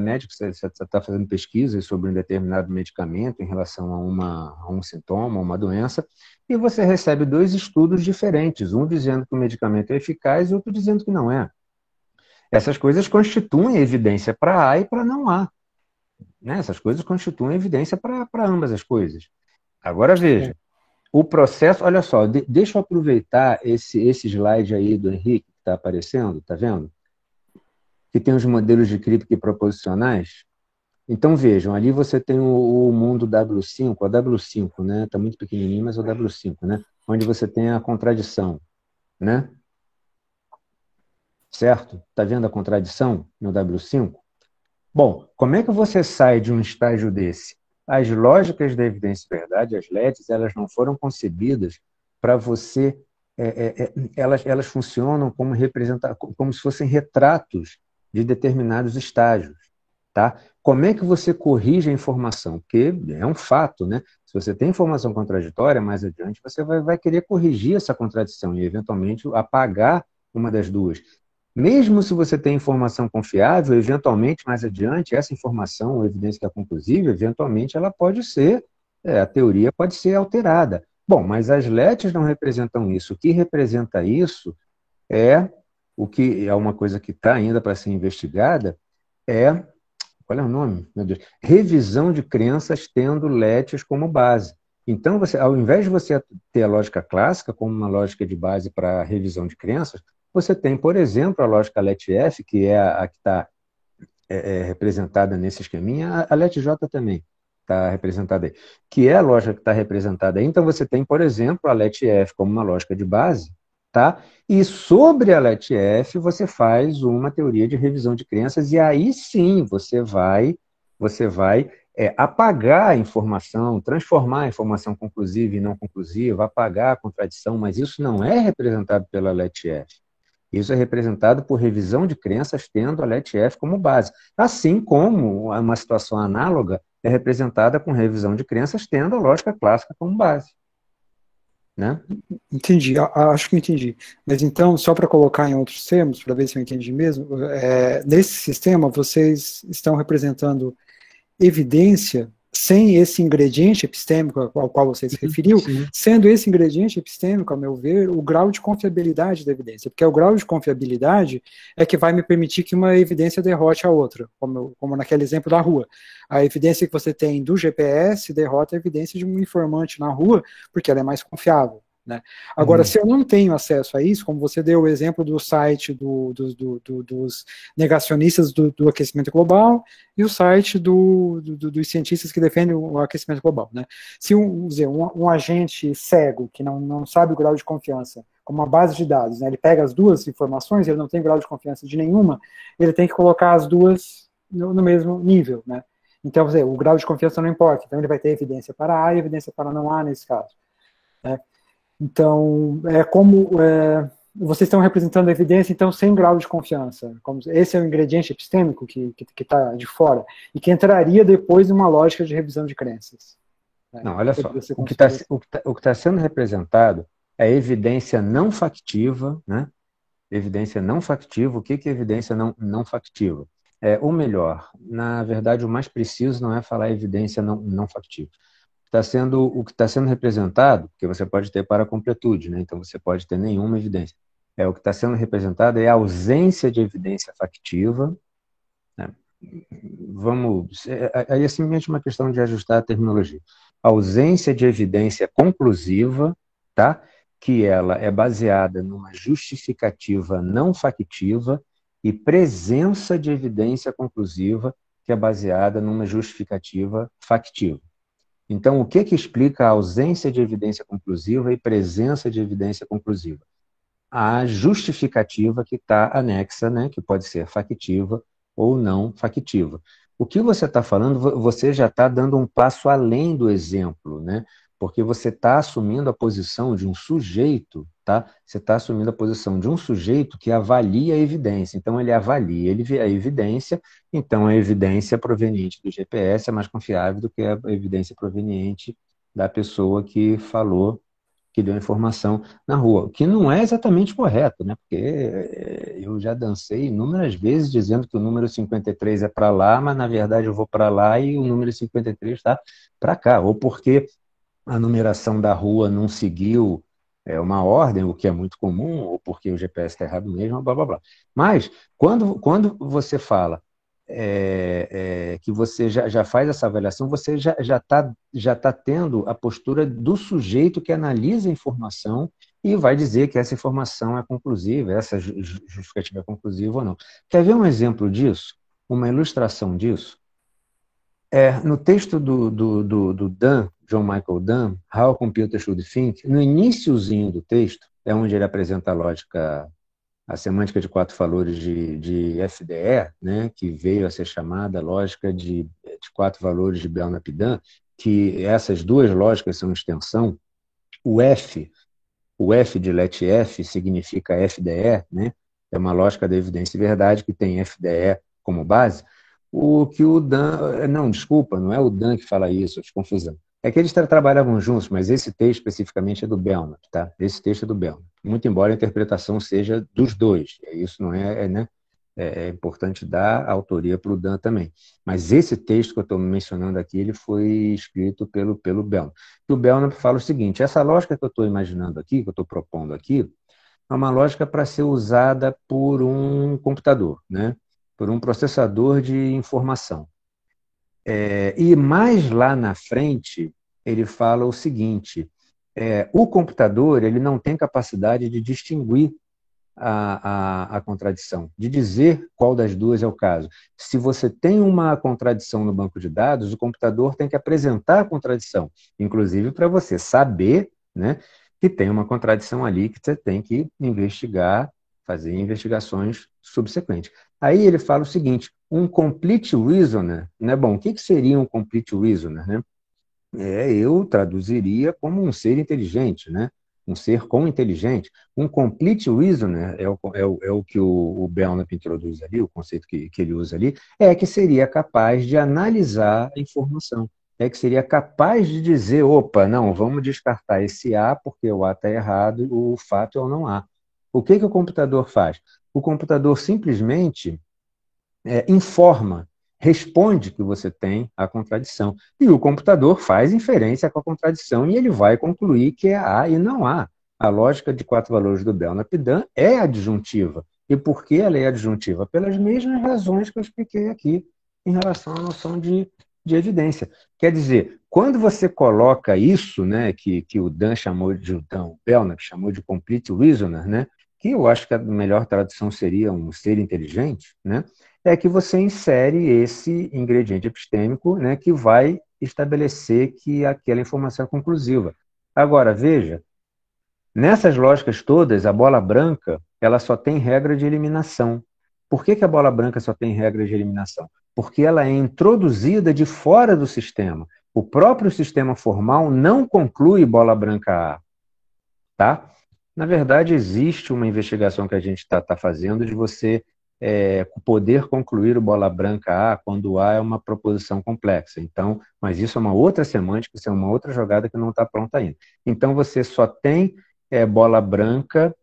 fazendo pesquisas sobre um determinado medicamento em relação a um sintoma, a uma doença, e você recebe 2 estudos diferentes, um dizendo que o medicamento é eficaz e outro dizendo que não é. Essas coisas constituem evidência para A e para não A. Né? Essas coisas constituem evidência para ambas as coisas. Agora veja, o processo, olha só, deixa eu aproveitar esse slide aí do Henrique que está aparecendo, tá vendo? Que tem os modelos de crítica proposicionais. Então, vejam, ali você tem o mundo W5, a W5, né? Está muito pequenininho, mas é o W5, né? Onde você tem a contradição, né? Certo? Está vendo a contradição no W5? Bom, como é que você sai de um estágio desse? As lógicas da evidência-verdade, as LEDs, elas não foram concebidas para você... elas funcionam como se fossem retratos de determinados estágios, tá? Como é que você corrige a informação? Porque é um fato, né? Se você tem informação contraditória, mais adiante você vai querer corrigir essa contradição e, eventualmente, apagar uma das duas. Mesmo se você tem informação confiável, eventualmente, mais adiante, essa informação, ou evidência que é conclusiva, eventualmente ela pode ser, a teoria pode ser alterada. Bom, mas as LETs não representam isso. O que representa isso o que é uma coisa que está ainda para ser investigada, qual é o nome? Meu Deus. Revisão de crenças tendo LETs como base. Então, ao invés de você ter a lógica clássica como uma lógica de base para revisão de crenças, você tem, por exemplo, a lógica LET-F, que é a que está representada nesse esqueminha, a LET-J também está representada aí, que é a lógica que está representada aí. Então, você tem, por exemplo, a LET-F como uma lógica de base, tá? E sobre a LET-F você faz uma teoria de revisão de crenças e aí sim você vai apagar a informação, transformar a informação conclusiva e não conclusiva, apagar a contradição, mas isso não é representado pela LET-F. Isso é representado por revisão de crenças tendo a LET-F como base. Assim como uma situação análoga é representada com revisão de crenças tendo a lógica clássica como base. Né? Entendi, acho que entendi. Mas então, só para colocar em outros termos, para ver se eu entendi mesmo, nesse sistema vocês estão representando evidência sem esse ingrediente epistêmico ao qual você se referiu, sendo esse ingrediente epistêmico, ao meu ver, o grau de confiabilidade da evidência, porque o grau de confiabilidade é que vai me permitir que uma evidência derrote a outra, como naquele exemplo da rua. A evidência que você tem do GPS derrota a evidência de um informante na rua, porque ela é mais confiável. né? Agora, se eu não tenho acesso a isso, como você deu o exemplo do site dos negacionistas do aquecimento global e o site dos cientistas que defendem o aquecimento global, né? Se um agente cego, que não sabe o grau de confiança, como uma base de dados, né, ele pega as duas informações, ele não tem grau de confiança de nenhuma, ele tem que colocar as duas no mesmo nível, né? Então, o grau de confiança não importa, então ele vai ter evidência para A e evidência para não A nesse caso, né? Então, vocês estão representando a evidência, então, sem grau de confiança. Esse é o ingrediente epistêmico que está de fora, e que entraria depois numa lógica de revisão de crenças. Não, olha só, o que tá sendo representado é a evidência não factiva, né? Evidência não factiva. O que é evidência não factiva? Ou melhor, na verdade, o mais preciso não é falar evidência não factiva. O que está sendo representado, porque você pode ter para completude, né? Então você pode ter nenhuma evidência. O que está sendo representado é a ausência de evidência factiva, né? Aí é simplesmente uma questão de ajustar a terminologia. Ausência de evidência conclusiva, tá? Que ela é baseada numa justificativa não factiva, e presença de evidência conclusiva, que é baseada numa justificativa factiva. Então, o que explica a ausência de evidência conclusiva e presença de evidência conclusiva? A justificativa que está anexa, né, que pode ser factiva ou não factiva. O que você está falando, você já está dando um passo além do exemplo, né? Porque você está assumindo a posição de um sujeito, tá? Você está assumindo a posição de um sujeito que avalia a evidência. Então, ele avalia a evidência, então a evidência proveniente do GPS é mais confiável do que a evidência proveniente da pessoa que falou, que deu informação na rua, o que não é exatamente correto, né? Porque eu já dancei inúmeras vezes dizendo que o número 53 é para lá, mas na verdade eu vou para lá e o número 53 está para cá, ou porque a numeração da rua não seguiu uma ordem, o que é muito comum, ou porque o GPS está errado mesmo, blá, blá, blá. Mas, quando você fala que você já faz essa avaliação, você já tá tendo a postura do sujeito que analisa a informação e vai dizer que essa informação é conclusiva, essa justificativa é conclusiva ou não. Quer ver um exemplo disso? Uma ilustração disso? No texto do Dan, John Michael Dan, How Computers Should Think, no iniciozinho do texto, é onde ele apresenta a lógica, a semântica de 4 valores de FDE, né, que veio a ser chamada lógica de 4 valores de Belknap-Dan, que essas duas lógicas são extensão. O F de Let F significa FDE, né, é uma lógica da evidência e verdade que tem FDE como base. O que o Dan... Não, desculpa, não é o Dan que fala isso, de confusão. É que eles trabalhavam juntos, mas esse texto especificamente é do Belknap, tá? Esse texto é do Belknap. Muito embora a interpretação seja dos dois. Isso não né? É importante dar autoria para o Dan também. Mas esse texto que eu estou mencionando aqui, ele foi escrito pelo Belknap. E o Belknap fala o seguinte, essa lógica que eu estou imaginando aqui, que eu estou propondo aqui, é uma lógica para ser usada por um computador, né? Por um processador de informação. E mais lá na frente, ele fala o seguinte, o computador ele não tem capacidade de distinguir a contradição, de dizer qual das duas é o caso. Se você tem uma contradição no banco de dados, o computador tem que apresentar a contradição, inclusive para você saber, né, que tem uma contradição ali que você tem que investigar, fazer investigações subsequentes. Aí ele fala o seguinte, um complete reasoner, né? Bom, o que seria um complete reasoner, né? Eu traduziria como um ser inteligente, né? Um ser com inteligente. Um complete reasoner é o que o Belknap introduz ali, o conceito que ele usa ali, que seria capaz de analisar a informação, que seria capaz de dizer, opa, não, vamos descartar esse A porque o A está errado, o fato é o não A. O que o computador faz? O computador simplesmente informa, responde que você tem a contradição. E o computador faz inferência com a contradição e ele vai concluir que é A e não A. A lógica de 4 valores do Belknap-Dan é adjuntiva. E por que ela é adjuntiva? Pelas mesmas razões que eu expliquei aqui em relação à noção de de evidência. Quer dizer, quando você coloca isso, né, que o Dan chamou de, o Dan Belknap chamou de complete reasoner, né, que eu acho que a melhor tradução seria um ser inteligente, né, é que você insere esse ingrediente epistêmico, né, que vai estabelecer que aquela informação é conclusiva. Agora, veja, nessas lógicas todas, a bola branca ela só tem regra de eliminação. Por que a bola branca só tem regra de eliminação? Porque ela é introduzida de fora do sistema. O próprio sistema formal não conclui bola branca A. Tá? Na verdade, existe uma investigação que a gente está fazendo de você poder concluir o bola branca A quando A é uma proposição complexa. Então, mas isso é uma outra semântica, isso é uma outra jogada que não está pronta ainda. Então, você só tem bola branca,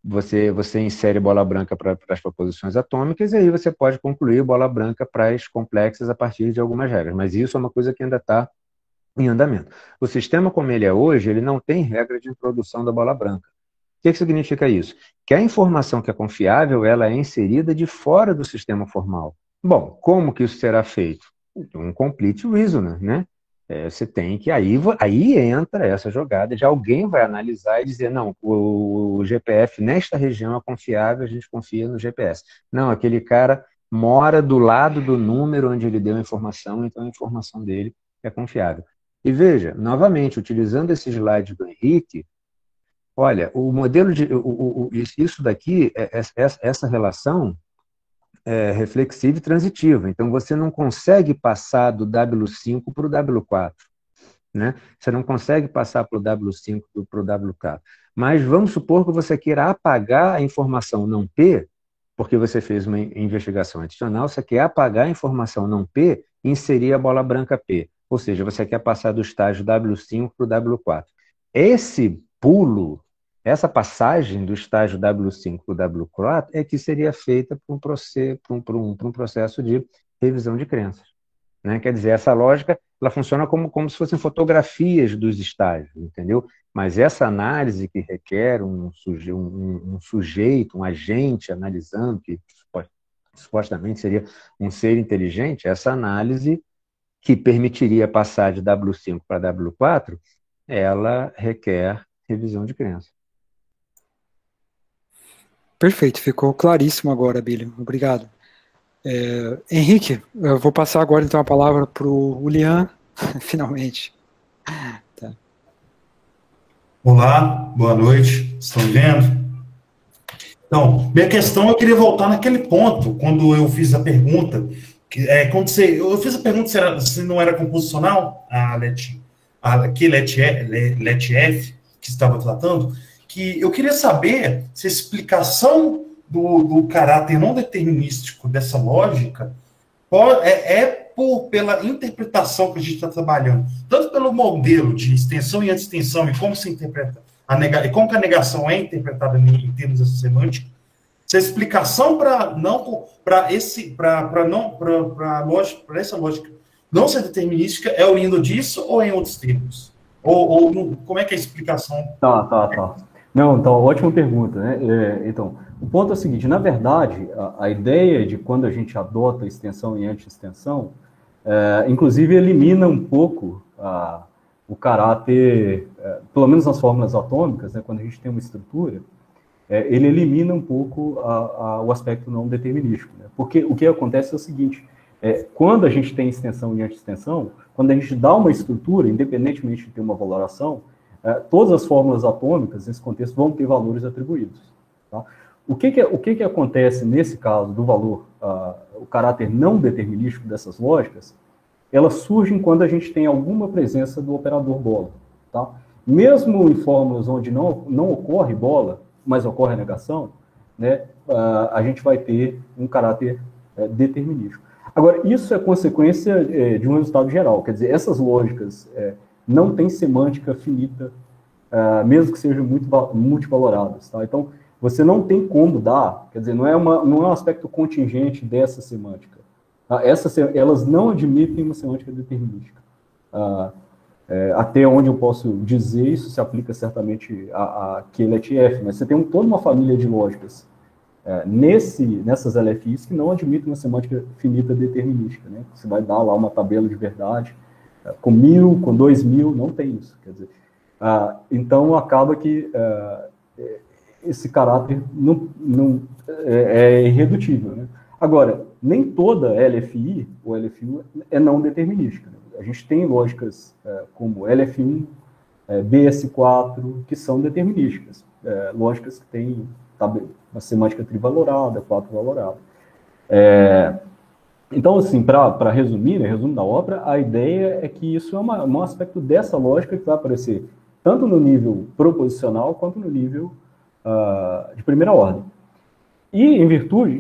você insere bola branca para as proposições atômicas e aí você pode concluir bola branca para as complexas a partir de algumas regras. Mas isso é uma coisa que ainda está em andamento. O sistema como ele é hoje, ele não tem regra de introdução da bola branca. O que significa isso? Que a informação que é confiável, ela é inserida de fora do sistema formal. Bom, como que isso será feito? Um complete reasoner, né? Você tem que, aí entra essa jogada de alguém vai analisar e dizer, não, o GPF nesta região é confiável, a gente confia no GPS. Não, aquele cara mora do lado do número onde ele deu a informação, então a informação dele é confiável. E veja, novamente, utilizando esse slide do Henrique, olha, o modelo de... isso daqui, essa relação é reflexiva e transitiva. Então, você não consegue passar do W5 para o W4. Né? Você não consegue passar para o W5 para o W4. Mas vamos supor que você queira apagar a informação não P, porque você fez uma investigação adicional, você quer apagar a informação não P e inserir a bola branca P. Ou seja, você quer passar do estágio W5 para o W4. Esse pulo, essa passagem do estágio W5 para o W4 é que seria feita por um processo de revisão de crenças. Né? Quer dizer, essa lógica ela funciona como se fossem fotografias dos estágios, entendeu? Mas essa análise que requer um sujeito, um agente analisando, que supostamente seria um ser inteligente, essa análise que permitiria passar de W5 para W4, ela requer revisão de crença. Perfeito, ficou claríssimo agora, Bílio. Obrigado. Henrique, eu vou passar agora então a palavra para o Ulian, finalmente. Tá. Olá, boa noite, estão me vendo? Então, minha questão, eu queria voltar naquele ponto, quando eu fiz a pergunta, eu fiz a pergunta se não era composicional, que LETF, que estava tratando, que eu queria saber se a explicação do caráter não determinístico dessa lógica pela interpretação que a gente está trabalhando, tanto pelo modelo de extensão e antextensão e como se interpreta e como que a negação é interpretada em termos dessa semântica, se a explicação para essa lógica não ser determinística é oriunda disso ou em outros termos? Ou como é que é a explicação? Tá. Não, então, ótima pergunta, né? Então, o ponto é o seguinte, na verdade, a ideia de quando a gente adota extensão e anti-extensão, inclusive elimina um pouco o caráter, pelo menos nas fórmulas atômicas, né, quando a gente tem uma estrutura, ele elimina um pouco o aspecto não determinístico. Né? Porque o que acontece é o seguinte, quando a gente tem extensão e anti-extensão, quando a gente dá uma estrutura, independentemente de ter uma valoração, todas as fórmulas atômicas, nesse contexto, vão ter valores atribuídos. Tá? O que acontece nesse caso do valor, o caráter não determinístico dessas lógicas, elas surgem quando a gente tem alguma presença do operador bola. Tá? Mesmo em fórmulas onde não ocorre bola, mas ocorre a negação, né, a gente vai ter um caráter determinístico. Agora, isso é consequência de um resultado geral, quer dizer, essas lógicas não têm semântica finita, mesmo que sejam muito multivaloradas. Tá? Então, você não tem como dar, quer dizer, não é um aspecto contingente dessa semântica. Tá? Elas não admitem uma semântica determinística. Até onde eu posso dizer, isso se aplica certamente a QLETF, mas você tem toda uma família de lógicas nessas LFIs que não admitem uma semântica finita determinística, né? Você vai dar lá uma tabela de verdade, com 1000, com 2000, não tem isso. Quer dizer, então acaba que esse caráter não é irredutível, né? Agora, nem toda LFI ou LFI é não determinística, né? A gente tem lógicas como LF1, BS4, que são determinísticas, lógicas que têm uma semântica trivalorada, 4-valorada. Então, assim, para resumir, né, resumo da obra, a ideia é que isso é um aspecto dessa lógica que vai aparecer tanto no nível proposicional quanto no nível de primeira ordem. E em virtude,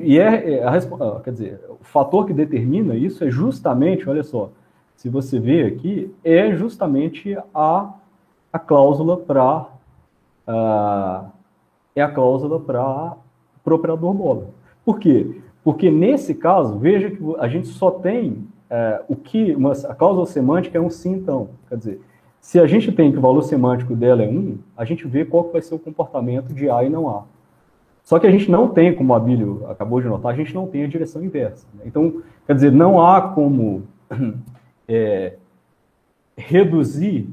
quer dizer, o fator que determina isso é justamente, olha só, se você vê aqui, é justamente a cláusula para o operador bola. Por quê? Porque nesse caso, veja que a gente só tem a cláusula semântica é um sim, então. Quer dizer, se a gente tem que o valor semântico dela é 1, a gente vê qual que vai ser o comportamento de A e não A. Só que a gente não tem, como o Abílio acabou de notar, a gente não tem a direção inversa, né? Então, quer dizer, não há como reduzir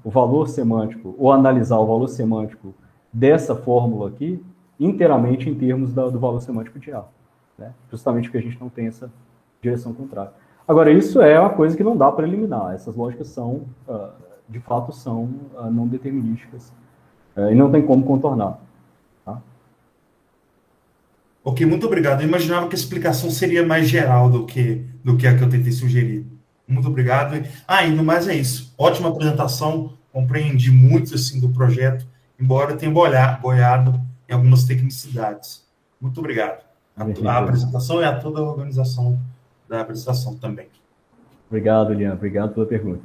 o valor semântico ou analisar o valor semântico dessa fórmula aqui inteiramente em termos do valor semântico de A, né? Justamente porque a gente não tem essa direção contrária. Agora, isso é uma coisa que não dá para eliminar. Essas lógicas de fato, são não determinísticas e não tem como contornar. Tá? Ok, muito obrigado. Eu imaginava que a explicação seria mais geral do que a que eu tentei sugerir. Muito obrigado. E no mais é isso. Ótima apresentação. Compreendi muito assim, do projeto, embora eu tenha boiado em algumas tecnicidades. Muito obrigado. A apresentação e a toda a organização da apresentação também. Obrigado, Elian. Obrigado pela pergunta.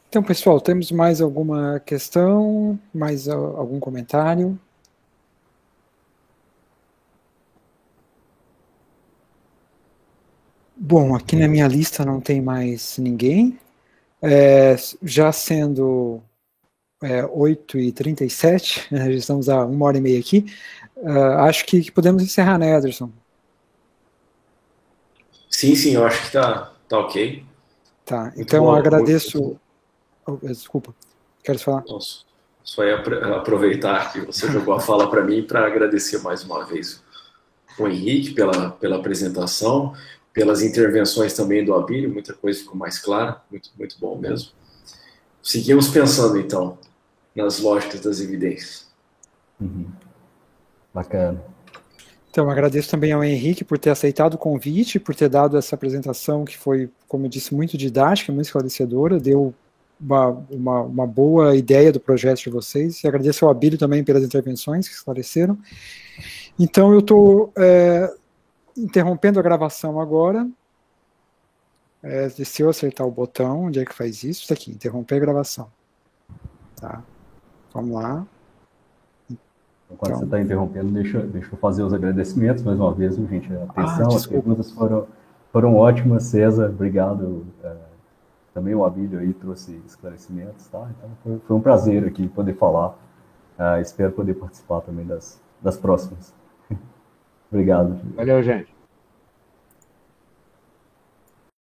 Então, pessoal, temos mais alguma questão? Mais algum comentário? Bom, aqui na minha lista não tem mais ninguém. Já sendo 8h37, já estamos há 1h30 aqui, acho que podemos encerrar, né, Ederson? Sim, eu acho que tá ok. Tá, então eu agradeço... Desculpa, quero falar? Nossa, só ia aproveitar que você jogou a fala para mim para agradecer mais uma vez o Henrique pela apresentação, pelas intervenções também do Abílio, muita coisa ficou mais clara, muito, muito bom mesmo. Seguimos pensando, então, nas lógicas das evidências. Bacana. Então, agradeço também ao Henrique por ter aceitado o convite, por ter dado essa apresentação que foi, como eu disse, muito didática, muito esclarecedora, deu uma boa ideia do projeto de vocês, e agradeço ao Abílio também pelas intervenções que esclareceram. Então, eu estou interrompendo a gravação agora. Se eu acertar o botão, onde é que faz isso? Está aqui, interromper a gravação. Tá, vamos lá. Enquanto você está interrompendo, deixa eu fazer os agradecimentos mais uma vez, gente. Atenção, as perguntas foram ótimas. César, obrigado. Também o Abílio aí trouxe esclarecimentos, tá? Então foi um prazer aqui poder falar. Espero poder participar também das próximas. Obrigado. Valeu, gente.